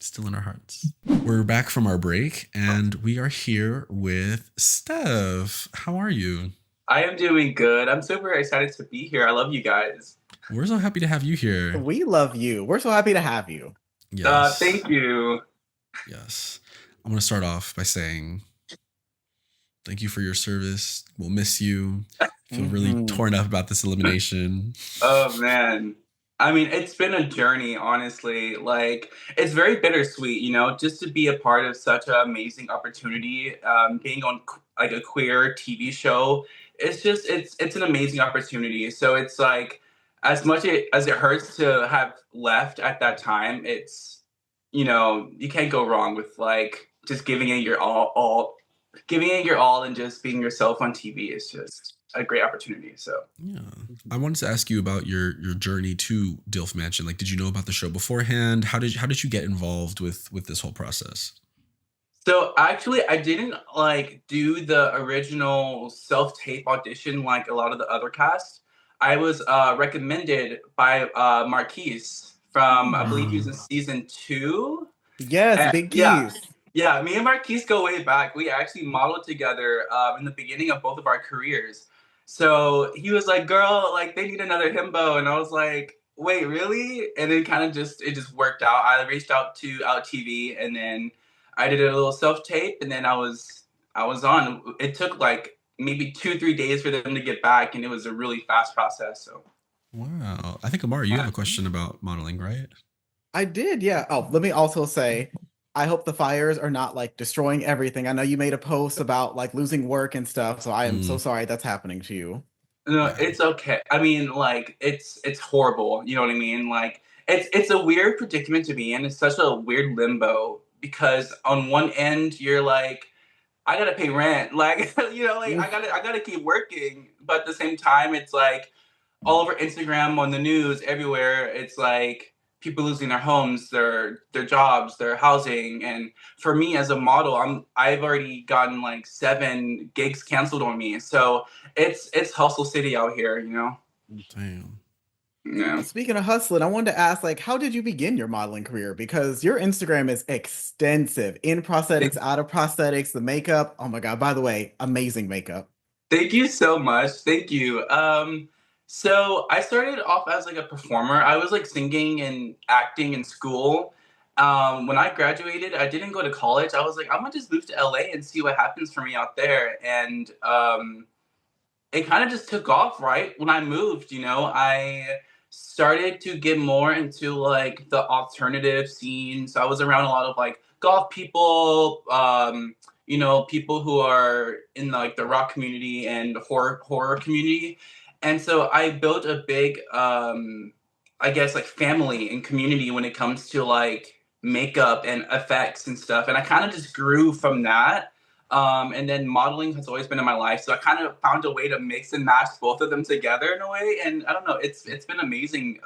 Still in our hearts. We're back from our break, and we are here with Stef. How are you? I am doing good. I'm super excited to be here. I love you guys. We're so happy to have you here. We love you. We're so happy to have you. Yes. Thank you. Yes. I'm going to start off by saying thank you for your service. We'll miss you. I feel really torn up about this elimination. Oh, man. I mean, it's been a journey, honestly. Like, it's very bittersweet, just to be a part of such an amazing opportunity. Being on like a queer TV show, it's an amazing opportunity. So it's like, as much as it hurts to have left at that time, it's, you can't go wrong with like just giving it your all and just being yourself on TV is just a great opportunity. So yeah, I wanted to ask you about your journey to DILF Mansion. Like, did you know about the show beforehand? How did you get involved with this whole process? So actually, I didn't like do the original self-tape audition like a lot of the other cast. I was recommended by Marquise from, I believe he was in season 2. Yes, Big Keys. Yeah, me and Marquise go way back. We actually modeled together in the beginning of both of our careers. So he was like, girl, like they need another himbo. And I was like, wait, really? And then it just worked out. I reached out to Out TV, and then I did a little self-tape, and then I was on. It took like maybe 2-3 days for them to get back, and it was a really fast process. So wow. I think Imario, you have a question about modeling, right? I did, yeah. Oh, let me also say, I hope the fires are not like destroying everything. I know you made a post about like losing work and stuff, so I am so sorry that's happening to you. No, it's okay. I mean, like it's horrible. You know what I mean? Like it's a weird predicament to be in. It's such a weird limbo because on one end you're like, I gotta pay rent, like like I gotta keep working, but at the same time it's like all over Instagram, on the news, everywhere. It's like people losing their homes, their jobs, their housing, and for me as a model, I've already gotten like 7 gigs canceled on me, so it's hustle city out here, Damn. Yeah. Speaking of hustling, I wanted to ask, like, how did you begin your modeling career? Because your Instagram is extensive. In prosthetics, out of prosthetics, the makeup. Oh my God, by the way, amazing makeup. Thank you so much. Thank you. So I started off as like a performer. I was like singing and acting in school. When I graduated, I didn't go to college. I was like, I'm gonna just move to LA and see what happens for me out there. And it kind of just took off right when I moved. I started to get more into like the alternative scene. So I was around a lot of like goth people, people who are in like the rock community and horror community. And so I built a big, I guess like family and community when it comes to like makeup and effects and stuff. And I kind of just grew from that. And then modeling has always been in my life. So I kind of found a way to mix and match both of them together in a way. And I don't know, it's been amazing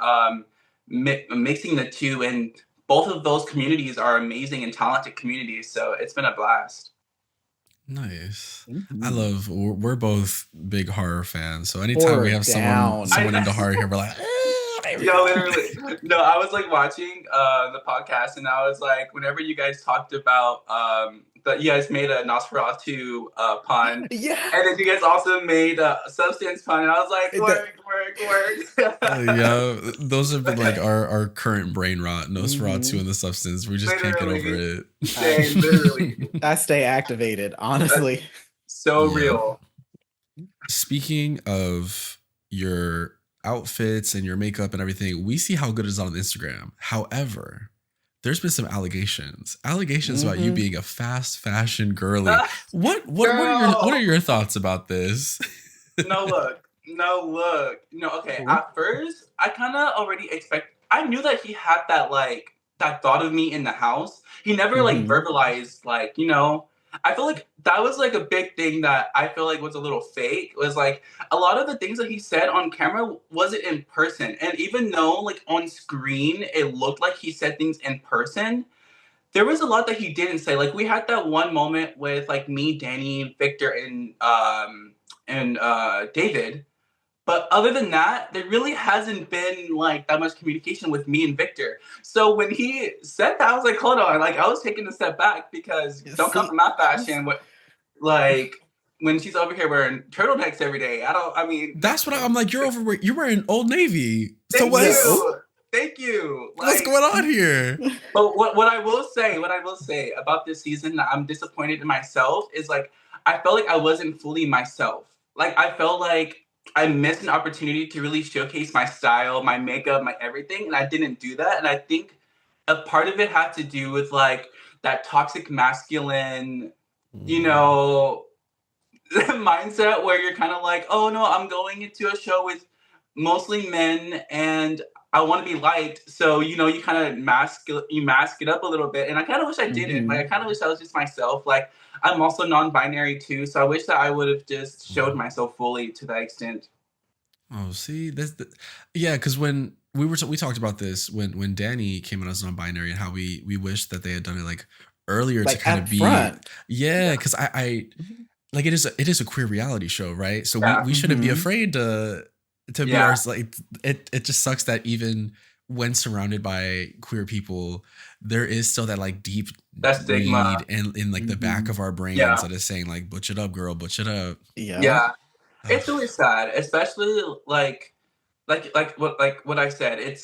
mixing the two. And both of those communities are amazing and talented communities. So it's been a blast. Nice. We're both big horror fans. So anytime we have someone into horror here, we're like, no, literally. No, I was like watching the podcast, and I was like, whenever you guys talked about that you guys made a nosferatu pun, yeah, and then you guys also made a substance pun, and I was like, work. Yeah, those have been like our current brain rot, nosferatu and the substance. We just can't get over it. Literally. I stay activated, honestly. So real. Speaking of your outfits and your makeup and everything, we see how good it is on Instagram. However, there's been some allegations about you being a fast fashion girly. What are your thoughts about this? No look. Okay. At first, I kind of already I knew that he had that thought of me in the house. He never verbalized I feel like that was a big thing that I feel like was a little fake. It was a lot of the things that he said on camera wasn't in person. And even though on screen it looked like he said things in person, there was a lot that he didn't say. We had that one moment with me, Danny, Victor, and David. But other than that, there really hasn't been that much communication with me and Victor. So when he said that, I was like, hold on. I was taking a step back because don't come from my fashion. When she's over here wearing turtlenecks every day. That's what I'm like, you're wearing Old Navy. Thank you. What's going on here? But what I will say about this season that I'm disappointed in myself is I felt like I wasn't fully myself. I felt like I missed an opportunity to really showcase my style, my makeup, my everything, and I didn't do that. And I think a part of it had to do with that toxic masculine, mindset where you're kind of oh no, I'm going into a show with mostly men and I want to be liked. So, you kind of mask it up a little bit. And I kind of wish I didn't. I kind of wish I was just myself. I'm also non-binary too. So I wish that I would have just showed myself fully to that extent. Oh, see, yeah, because when we talked about this when Danny came out as non-binary and how we wished that they had done it earlier to kind of be front. Yeah, because I it is a queer reality show, right? So we shouldn't be afraid to be ours. It just sucks that even when surrounded by queer people, there is still that deep need in the back of our brains that is saying butch it up, girl, butch it up. Yeah. It's really sad, especially like what I said.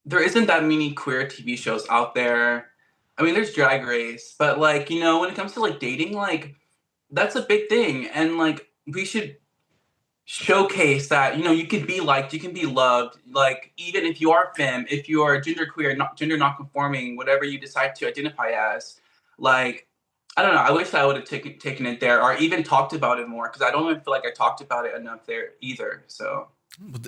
There isn't that many queer TV shows out there. I mean, there's Drag Race, but when it comes to dating, that's a big thing, and we should showcase that you can be liked, you can be loved, even if you are femme, if you are genderqueer, gender non-conforming, whatever you decide to identify as. I don't know. I wish I would have taken it there, or even talked about it more, because I don't even feel like I talked about it enough there either. So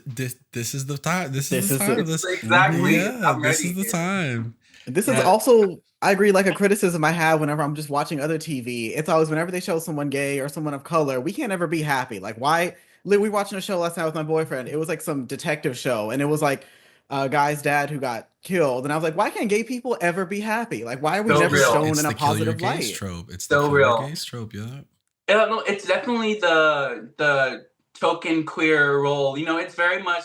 this is the time. This is exactly. Yeah, this is the time. This is also, I agree, a criticism I have whenever I'm just watching other TV. It's always whenever they show someone gay or someone of color, we can't ever be happy. Why? We were watching a show last night with my boyfriend. It was some detective show, and it was a guy's dad who got killed, and I was like, why can't gay people ever be happy? Why are we never shown in a positive light? Trope. It's the real gays trope. Yeah. It's definitely the token queer role. It's very much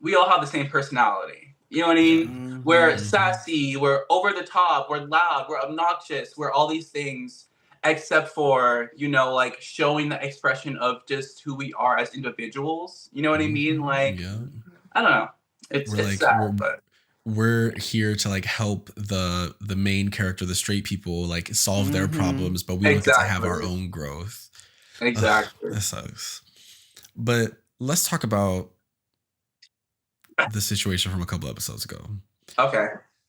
we all have the same personality. You know what I mean? We're sassy, we're over the top, we're loud, we're obnoxious, we're all these things, except for, showing the expression of just who we are as individuals. You know what I mean? I don't know. It's sad, but we're here to help the main character, the straight people, solve their problems, but we don't get to have our own growth. Exactly. That sucks. But let's talk about the situation from a couple episodes ago. Okay.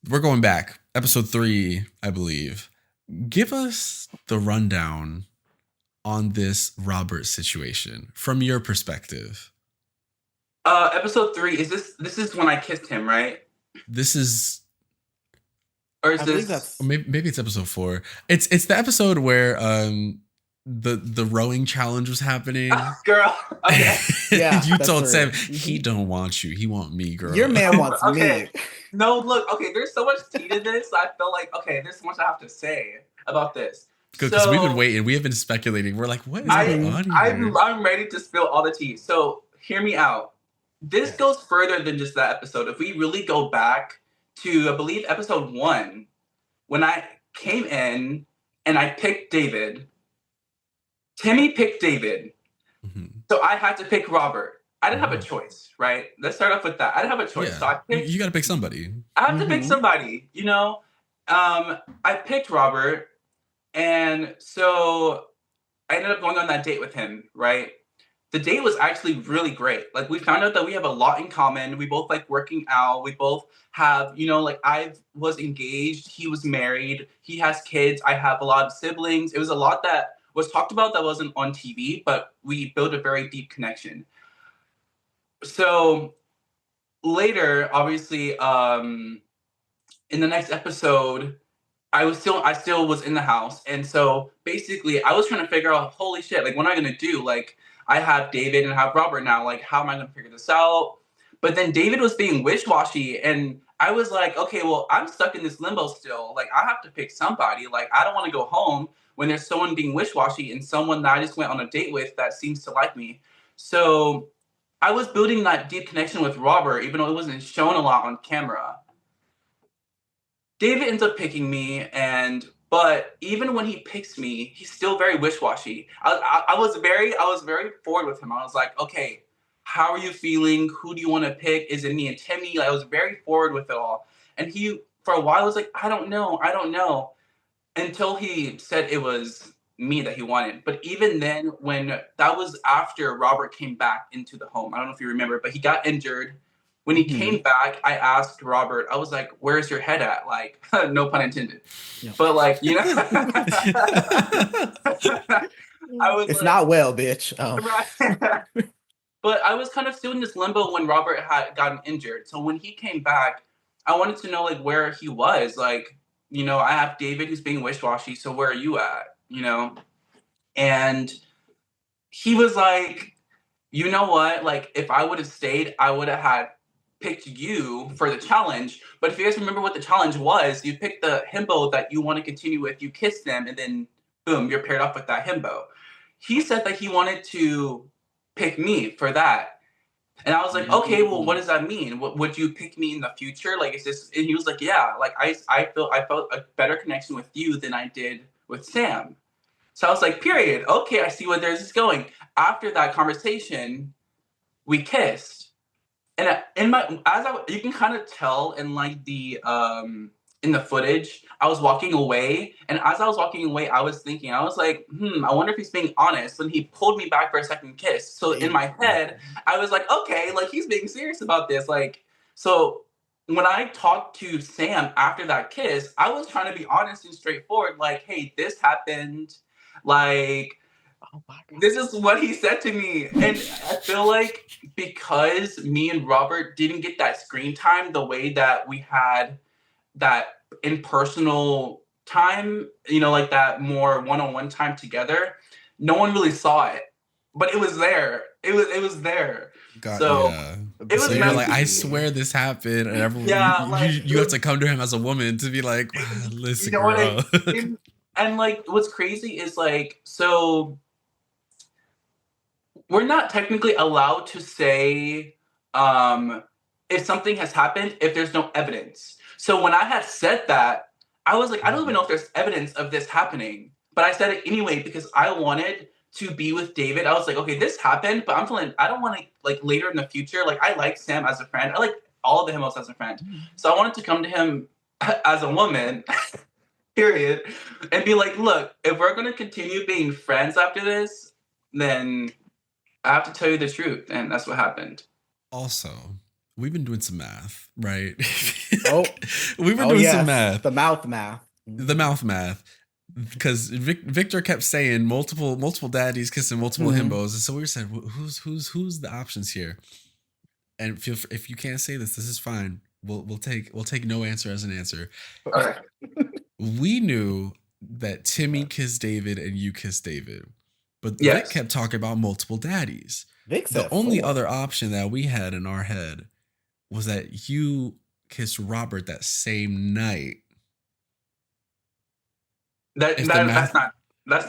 We're going back. Episode 3, I believe. Give us the rundown on this Robert situation from your perspective. Episode 3, this is when I kissed him, right? This is, or is this maybe it's episode 4. It's the episode where the rowing challenge was happening. Girl. Okay. Yeah. You told Sam he don't want you. He want me, girl. Your man wants me. No, look, okay, there's so much tea to this. I feel there's so much I have to say about this. Good, because we've been waiting. We have been speculating. We're like, what is going on here? I'm ready to spill all the tea. So hear me out. This goes further than just that episode. If we really go back to, I believe, episode 1, when I came in and I picked David, Timmy picked David. So I had to pick Robert. I didn't have a choice, right? Let's start off with that. I didn't have a choice. Yeah. So I picked, you got to pick somebody. I have to pick somebody, I picked Robert. And so I ended up going on that date with him, right? the date was actually really great. Like, we found out that we have a lot in common. We both like working out. We both have, you know, like, I was engaged. He was married. He has kids. I have a lot of siblings. It was a lot that was talked about that wasn't on TV, but we built a very deep connection. So later, obviously, in the next episode, I still was in the house, and so basically I was trying to figure out, holy shit, like, what am I gonna do? Like, I have David and I have Robert now. Like, how am I gonna figure this out? But then David was being wish-washy, and I was like, okay, well, I'm stuck in this limbo still. Like, I have to pick somebody. Like, I don't want to go home when there's someone being wish-washy and someone that I just went on a date with that seems to like me. So I was building that deep connection with Robert, even though it wasn't shown a lot on camera. David ends up picking me, but even when he picks me, he's still very wish-washy. I was very forward with him. I was like, okay, how are you feeling? Who do you want to pick? Is it me and Timmy? I was very forward with it all. And he, for a while, was like, I don't know, until he said it was me that he wanted. But even then, when that was after Robert came back into the home. I don't know if you remember, but he got injured. When he came back, I asked Robert, I was like, where's your head at? Like, no pun intended. Yeah. But like, you know, it's like, not well, bitch. Right. But I was kind of still in this limbo when Robert had gotten injured. So when he came back, I wanted to know, like, where he was. Like, you know, I have David who's being wish-washy, so where are you at? You know? And he was like, you know what? Like, if I would have stayed, I would have had picked you for the challenge. But if you guys remember what the challenge was, you picked the himbo that you want to continue with, you kiss them, and then boom, you're paired off with that himbo. He said that he wanted to pick me for that. And I was like, okay, well, what does that mean? Would you pick me in the future? Like, is this? And he was like, yeah, like I felt a better connection with you than I did with Sam. So I was like, period. Okay, I see where this is going. After that conversation, we kissed. And you can kind of tell in like the in the footage, I was walking away, and as I was walking away, I was thinking, I was like, I wonder if he's being honest. When he pulled me back for a second kiss, so in my head, I was like, okay, like, he's being serious about this. Like, so when I talked to Sam after that kiss, I was trying to be honest and straightforward. Like, hey, this happened. Like, oh my God. This is what he said to me. And I feel like because me and Robert didn't get that screen time the way that we had that impersonal time, you know, like that more one-on-one time together, no one really saw it. But it was there. It was there. It was, so you're like, I swear this happened, and everyone, you have to come to him as a woman to be like, listen, you know, girl. And like, what's crazy is like, so we're not technically allowed to say if something has happened if there's no evidence. So when I had said that, I was like, I don't even know if there's evidence of this happening. But I said it anyway because I wanted to be with David. I was like, okay, this happened, but I'm feeling, I don't want to, like, later in the future, like, I like Sam as a friend. I like all of the Himmos as a friend. So I wanted to come to him as a woman, period, and be like, look, if we're going to continue being friends after this, then I have to tell you the truth. And that's what happened. Also, we've been doing some math, right? We've been doing some math. The mouth math. The mouth math. Because Victor kept saying multiple daddies kissing multiple himbos, and so we said, who's the options here? And if you can't say this is fine. We'll take no answer as an answer. Okay. We knew that Timmy kissed David and you kissed David, but Vic kept talking about multiple daddies. The only other option that we had in our head was that you kissed Robert that same night. That's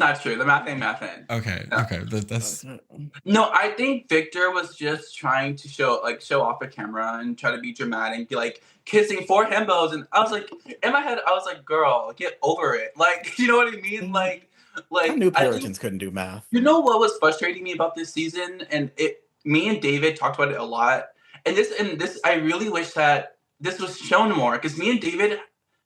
not true. The math ain't mathin'. Okay. No. Okay. That's no. I think Victor was just trying to show off a camera and try to be dramatic, be like kissing 4 himbos, and I was like, in my head, I was like, girl, get over it. Like, you know what I mean? Like I knew Puritans couldn't do math. You know what was frustrating me about this season, and me and David talked about it a lot, and this I really wish that this was shown more, because me and David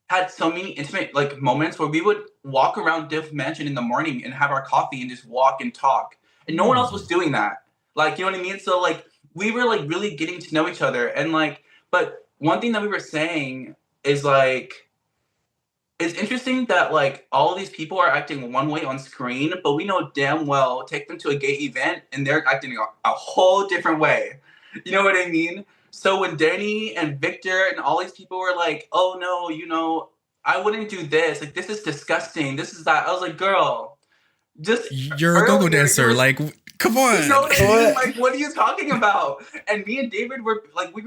had so many intimate like moments where we would walk around DILF Mansion in the morning and have our coffee and just walk and talk. And no one else was doing that. Like, you know what I mean? So like we were like really getting to know each other, and like, but one thing that we were saying is like, it's interesting that like all these people are acting one way on screen, but we know damn well take them to a gay event and they're acting a whole different way. You know what I mean? So when Danny and Victor and all these people were like, "Oh no, you know, I wouldn't do this. Like this is disgusting. This is that." I was like, "Girl, just You're a go-go earlier dancer. Like, come on." you know what I mean? Like, what are you talking about?" And me and David were like, we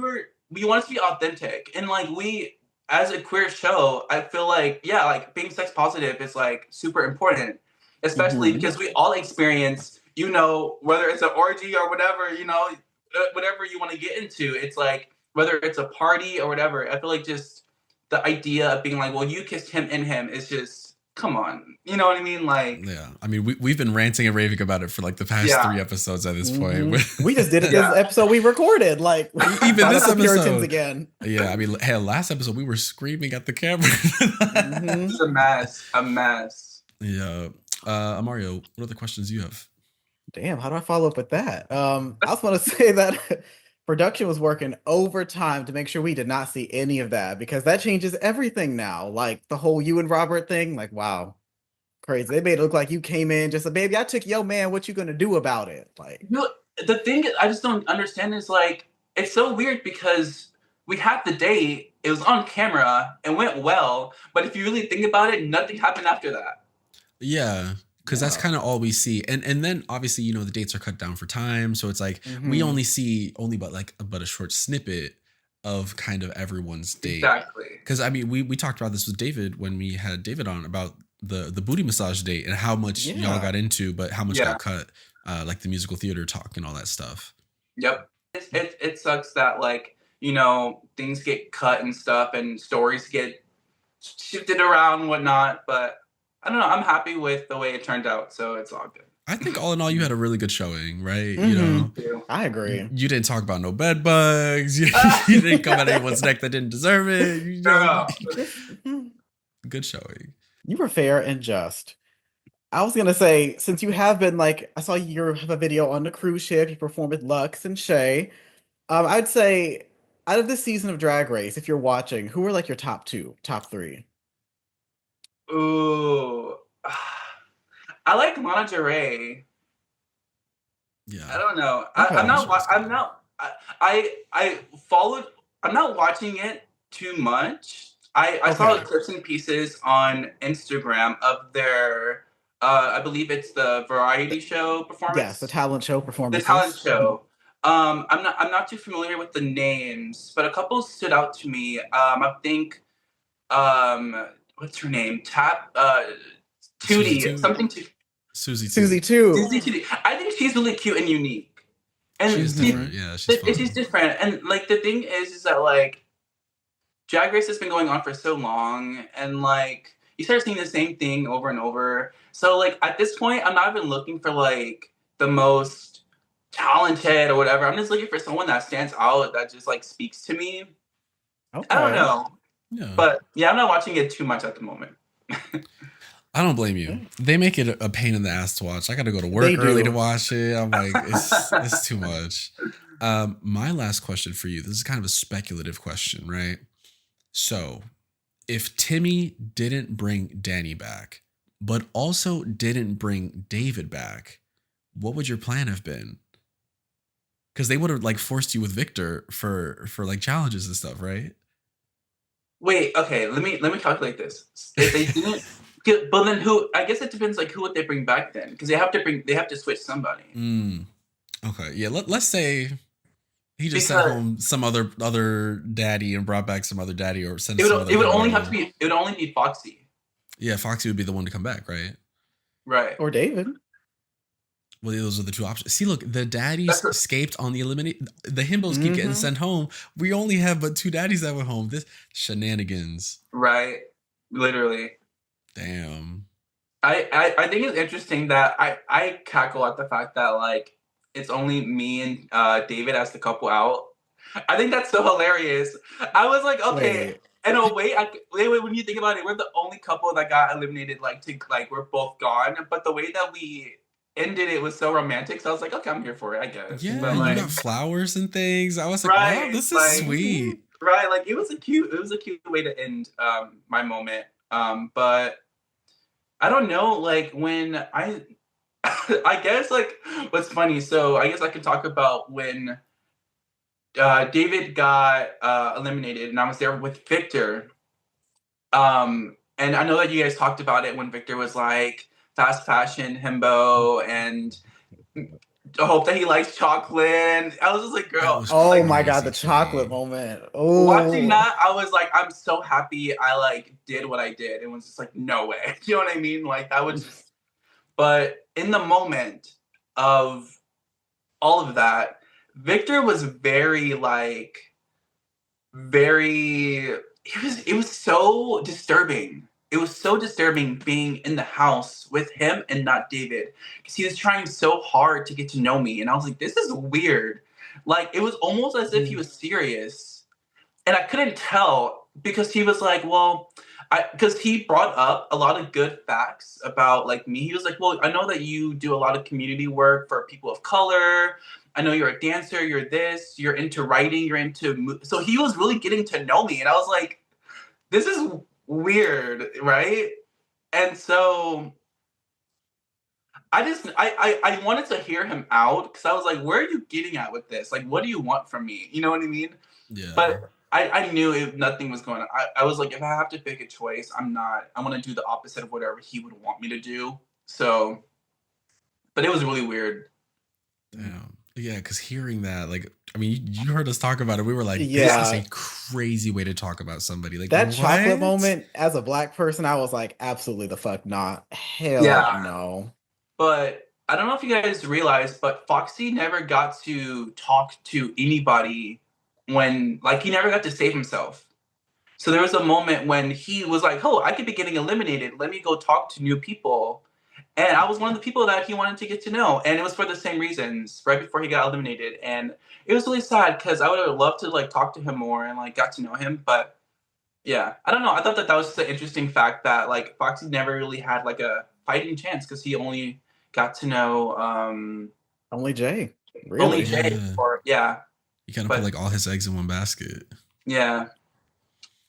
wanted to be authentic, and like we, as a queer show, I feel like yeah, like being sex positive is like super important, especially because we all experience, you know, whether it's an orgy or whatever, you know, whatever you want to get into. It's like whether it's a party or whatever. I feel like just the idea of being like, well, you kissed him in him is just come on, you know what I mean? Like, yeah, I mean, we've been ranting and raving about it for like the past 3 episodes at this point. We just did it this episode we recorded. Like, even this episode Puritans again. Yeah, I mean, hey, last episode we were screaming at the camera. It's a mess. Yeah, Imario, what other questions do you have? Damn, how do I follow up with that? I just want to say that production was working overtime to make sure we did not see any of that, because that changes everything now. Like the whole you and Robert thing, like, wow, crazy. They made it look like you came in just a baby. I took yo man, what you gonna do about it? Like, you know, the thing I just don't understand is like, it's so weird because we had the date, it was on camera, it went well, but if you really think about it, nothing happened after that. Yeah. Because that's kind of all we see, and then obviously, you know, the dates are cut down for time, so it's like we only see but a short snippet of kind of everyone's date. Exactly. Because I mean, we talked about this with David when we had David on about the booty massage date and how much y'all got into, but how much got cut, like the musical theater talk and all that stuff. Yep, it sucks that like, you know, things get cut and stuff, and stories get shifted around and whatnot, but. I don't know. I'm happy with the way it turned out, so it's all good. I think all in all, you had a really good showing, right? You know, I agree. You didn't talk about no bed bugs. You didn't come at anyone's neck that didn't deserve it. You know? Good showing. You were fair and just. I was gonna say, since you have been like, I saw you have a video on the cruise ship. You performed with Lux and Shay. I'd say, out of this season of Drag Race, if you're watching, who are like your top 3? Ooh, I like Lana Del Rey. Yeah, I don't know. Okay. I'm not. I followed. I'm not watching it too much. I saw clips and pieces on Instagram of their. I believe it's the variety show performance. Yes, the talent show performance. The talent show. I'm not too familiar with the names, but a couple stood out to me. I think. What's her name? Tootie. Something to Susie too. I think she's really cute and unique. And she's different. Yeah, she's different. And like the thing is that like Drag Race has been going on for so long, and like you start seeing the same thing over and over. So like at this point, I'm not even looking for like the most talented or whatever. I'm just looking for someone that stands out, that just like speaks to me. Okay. I don't know. Yeah. But yeah, I'm not watching it too much at the moment. I don't blame you. They make it a pain in the ass to watch. I got to go to work early to watch it. I'm like, it's too much. My last question for you. This is kind of a speculative question, right? So, if Timmy didn't bring Danny back, but also didn't bring David back, what would your plan have been? Because they would have like forced you with Victor for like challenges and stuff, right? Wait, okay, let me calculate this. If they didn't, but then who? I guess it depends. Like, who would they bring back then? Because they have to switch somebody. Okay, yeah. Let's say he just sent home some other daddy and brought back some other daddy, or sent. It would only be Foxy. Yeah, Foxy would be the one to come back, right? Right. Or David. Well, those are the two options. See, look, the daddies escaped on the eliminate. The himbos keep getting sent home. We only have but 2 daddies that went home. This shenanigans. Right. Literally. Damn. I think it's interesting that I cackle at the fact that like it's only me and David as the couple out. I think that's so hilarious. I was like, okay. Wait. In a way, when you think about it, we're the only couple that got eliminated. Like we're both gone. But the way that we ended it was so romantic. So I was like, okay, I'm here for it, I guess. Yeah, But you like, got flowers and things. I was like, wow, right, this is like, sweet. right, like it was a cute way to end my moment. But I don't know, like when I I guess like what's funny. So I guess I could talk about when David got eliminated, and I was there with Victor. And I know that you guys talked about it when Victor was like fast fashion himbo and I hope that he likes chocolate. And I was just like, That girl, was Oh like my God, crazy the to me. chocolate moment. watching Oh. that, I was like, I'm so happy I like did what I did. It was just like, no way. You know what I mean? Like that was just, but in the moment of all of that, Victor was very like, very, it was so disturbing. It was so disturbing being in the house with him and not David because he was trying so hard to get to know me. And I was like, this is weird. Like, it was almost as if he was serious and I couldn't tell because he was like, well, because he brought up a lot of good facts about like me. He was like, well, I know that you do a lot of community work for people of color. I know you're a dancer. You're this. You're into writing. You're into so he was really getting to know me, and I was like, this is weird, right? And so I wanted to hear him out because I was like, where are you getting at with this? Like, what do you want from me? You know what I mean? Yeah. But I knew if nothing was going on. I was like, if I have to pick a choice, I'm not. I want to do the opposite of whatever he would want me to do. So, but it was really weird. Damn. Yeah, because hearing that, like, I mean, you heard us talk about it. We were like, this is Yeah. a crazy way to talk about somebody. Like, That chocolate what? moment, as a black person, I was like, absolutely the fuck not. Hell Yeah, no. but I don't know if you guys realized, but Foxy never got to talk to anybody when, like, he never got to save himself. So there was a moment when he was like, "Oh, I could be getting eliminated. Let me go talk to new people." And I was one of the people that he wanted to get to know, and it was for the same reasons. Right before he got eliminated, and it was really sad because I would have loved to like talk to him more and like got to know him. But yeah, I don't know. I thought that that was just an interesting fact that like Foxy never really had like a fighting chance because he only got to know Only Jay, only really. Jay. Yeah. Or yeah, He kind of put but like all his eggs in one basket. yeah.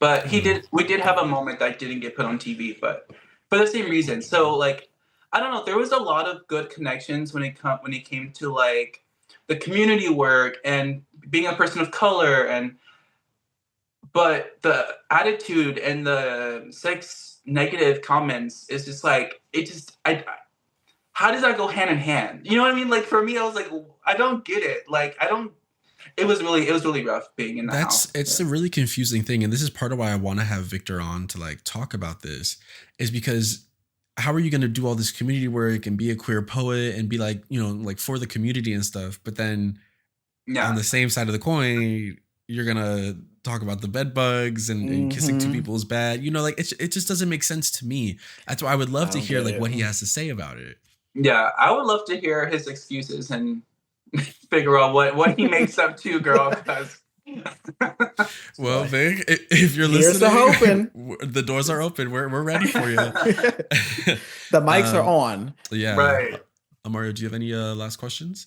But he Damn. did. We did have a moment that didn't get put on TV, but for the same reason. So like, I don't know. There was a lot of good connections when it came to like the community work and being a person of color, and but the attitude and the sex negative comments is just like it just I. How does that go hand in hand? You know what I mean? Like for me, I was like, I don't get it. Like I don't. It was really rough being in the house. It's a really confusing thing, and this is part of why I want to have Victor on to like talk about this, is because how are you going to do all this community work and be a queer poet and be like, you know, like for the community and stuff, but then on Yeah. the same side of the coin, you're gonna talk about the bed bugs and kissing two Hmm. people is bad. You know, like it just doesn't make sense to me. That's why I would love I to don't hear get like it. what he has to say about it. Yeah, I would love to hear his excuses and figure out what he makes up to, girl. Because Well, Vic, if you're Here's the listening, hoping. the doors are open. We're ready for you. The mics are on. Yeah. right. Amario, do you have any last questions?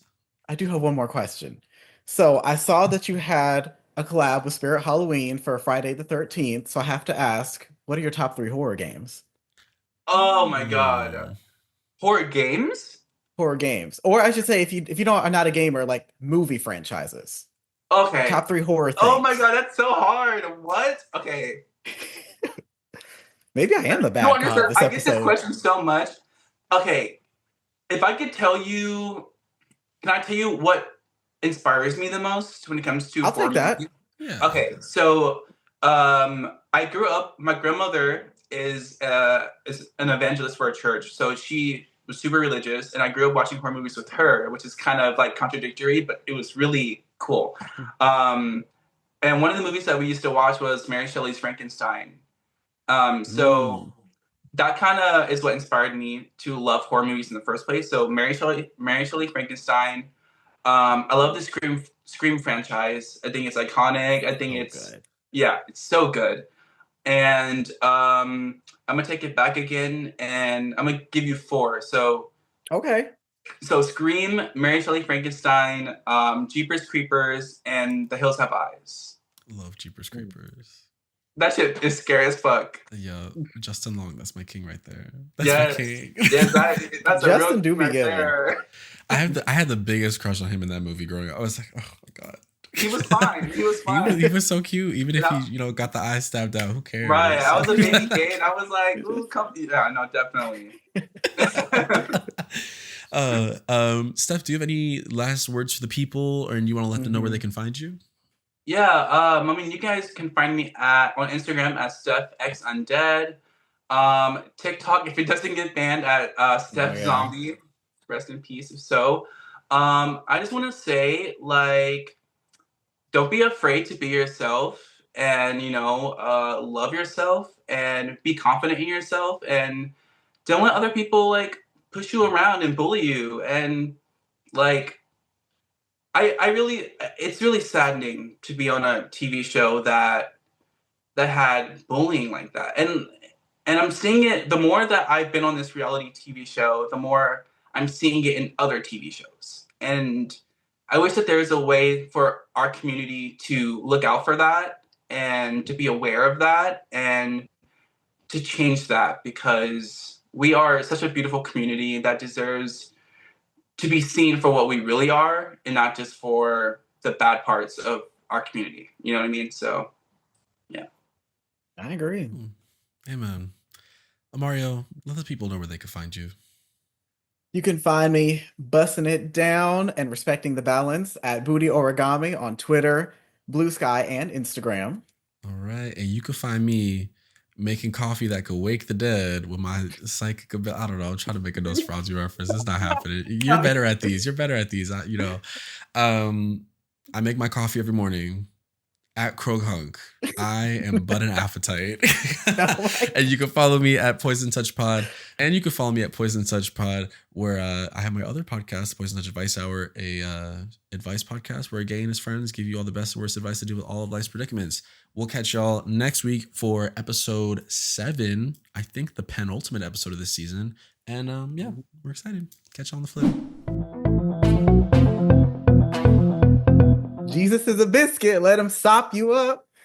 I do have one more question. So I saw that you had a collab with Spirit Halloween for Friday the 13th. So I have to ask, what are your top three horror games? Oh my god, Hmm. horror games. Horror games. Or I should say, if you don't are not a gamer, like movie franchises. Okay. Top three horror Oh my things. god, that's so hard. What? Okay. Maybe I am the You don't bad cop understand. this I get this episode. question so much. Okay, if I could tell you, can I tell you what inspires me the most when it comes to I'll horror take that. movies? Yeah. Okay, so I grew up. My grandmother is an evangelist for a church, so she was super religious, and I grew up watching horror movies with her, which is kind of like contradictory, but it was really cool. Um, and one of the movies that we used to watch was Mary Shelley's Frankenstein. So Mm, that kind of is what inspired me to love horror movies in the first place. So Mary Shelley Frankenstein. I love the Scream franchise. I think it's iconic. I think so it's good. yeah, it's so good. And I'm gonna take it back again, and I'm gonna give you four. So Okay. So Scream, Mary Shelley Frankenstein, Jeepers Creepers, and The Hills Have Eyes. Love Jeepers Creepers. That shit is scary as fuck. Yeah, Justin Long, that's my king right there. That's my king. Yes, that's Justin a do real be right giving. there. I had the biggest crush on him in that movie growing up. I was like, oh my god. He was fine. He was fine. He was so cute. Even if he, got the eyes stabbed out, who cares? Right. I was a baby kid and I was like, ooh, come. Yeah, no, definitely. Steph, do you have any last words for the people, or do you want to let them know where they can find you? Yeah, I mean, you guys can find me on Instagram at StefXUndead. TikTok, if it doesn't get banned, at Stef Zombie. Rest in peace, if so. I just want to say, like, don't be afraid to be yourself, and love yourself and be confident in yourself, and don't let other people like push you around and bully you. And like, it's really saddening to be on a TV show that had bullying like that. And I'm seeing it, the more that I've been on this reality TV show, the more I'm seeing it in other TV shows. And I wish that there was a way for our community to look out for that and to be aware of that and to change that, because we are such a beautiful community that deserves to be seen for what we really are and not just for the bad parts of our community. You know what I mean? So, yeah. I agree. Amen. Imario, let the people know where they can find you. You can find me busting it down and respecting the balance at Booty Origami on Twitter, Blue Sky, and Instagram. All right. And you can find me making coffee that could wake the dead with my psychic ability. I don't know. I'm trying to make a nosferatu reference. It's not happening. You're better at these. I make my coffee every morning at Krog Hunk. I am but an appetite. And you can follow me at Poison Touch Pod. And you can follow me at Poison Touch Pod, where I have my other podcast, Poison Touch Advice Hour, a advice podcast where Gay and his friends give you all the best and worst advice to deal with all of life's predicaments. We'll catch y'all next week for episode 7. I think the penultimate episode of this season. And we're excited. Catch y'all on the flip. Jesus is a biscuit. Let him sop you up.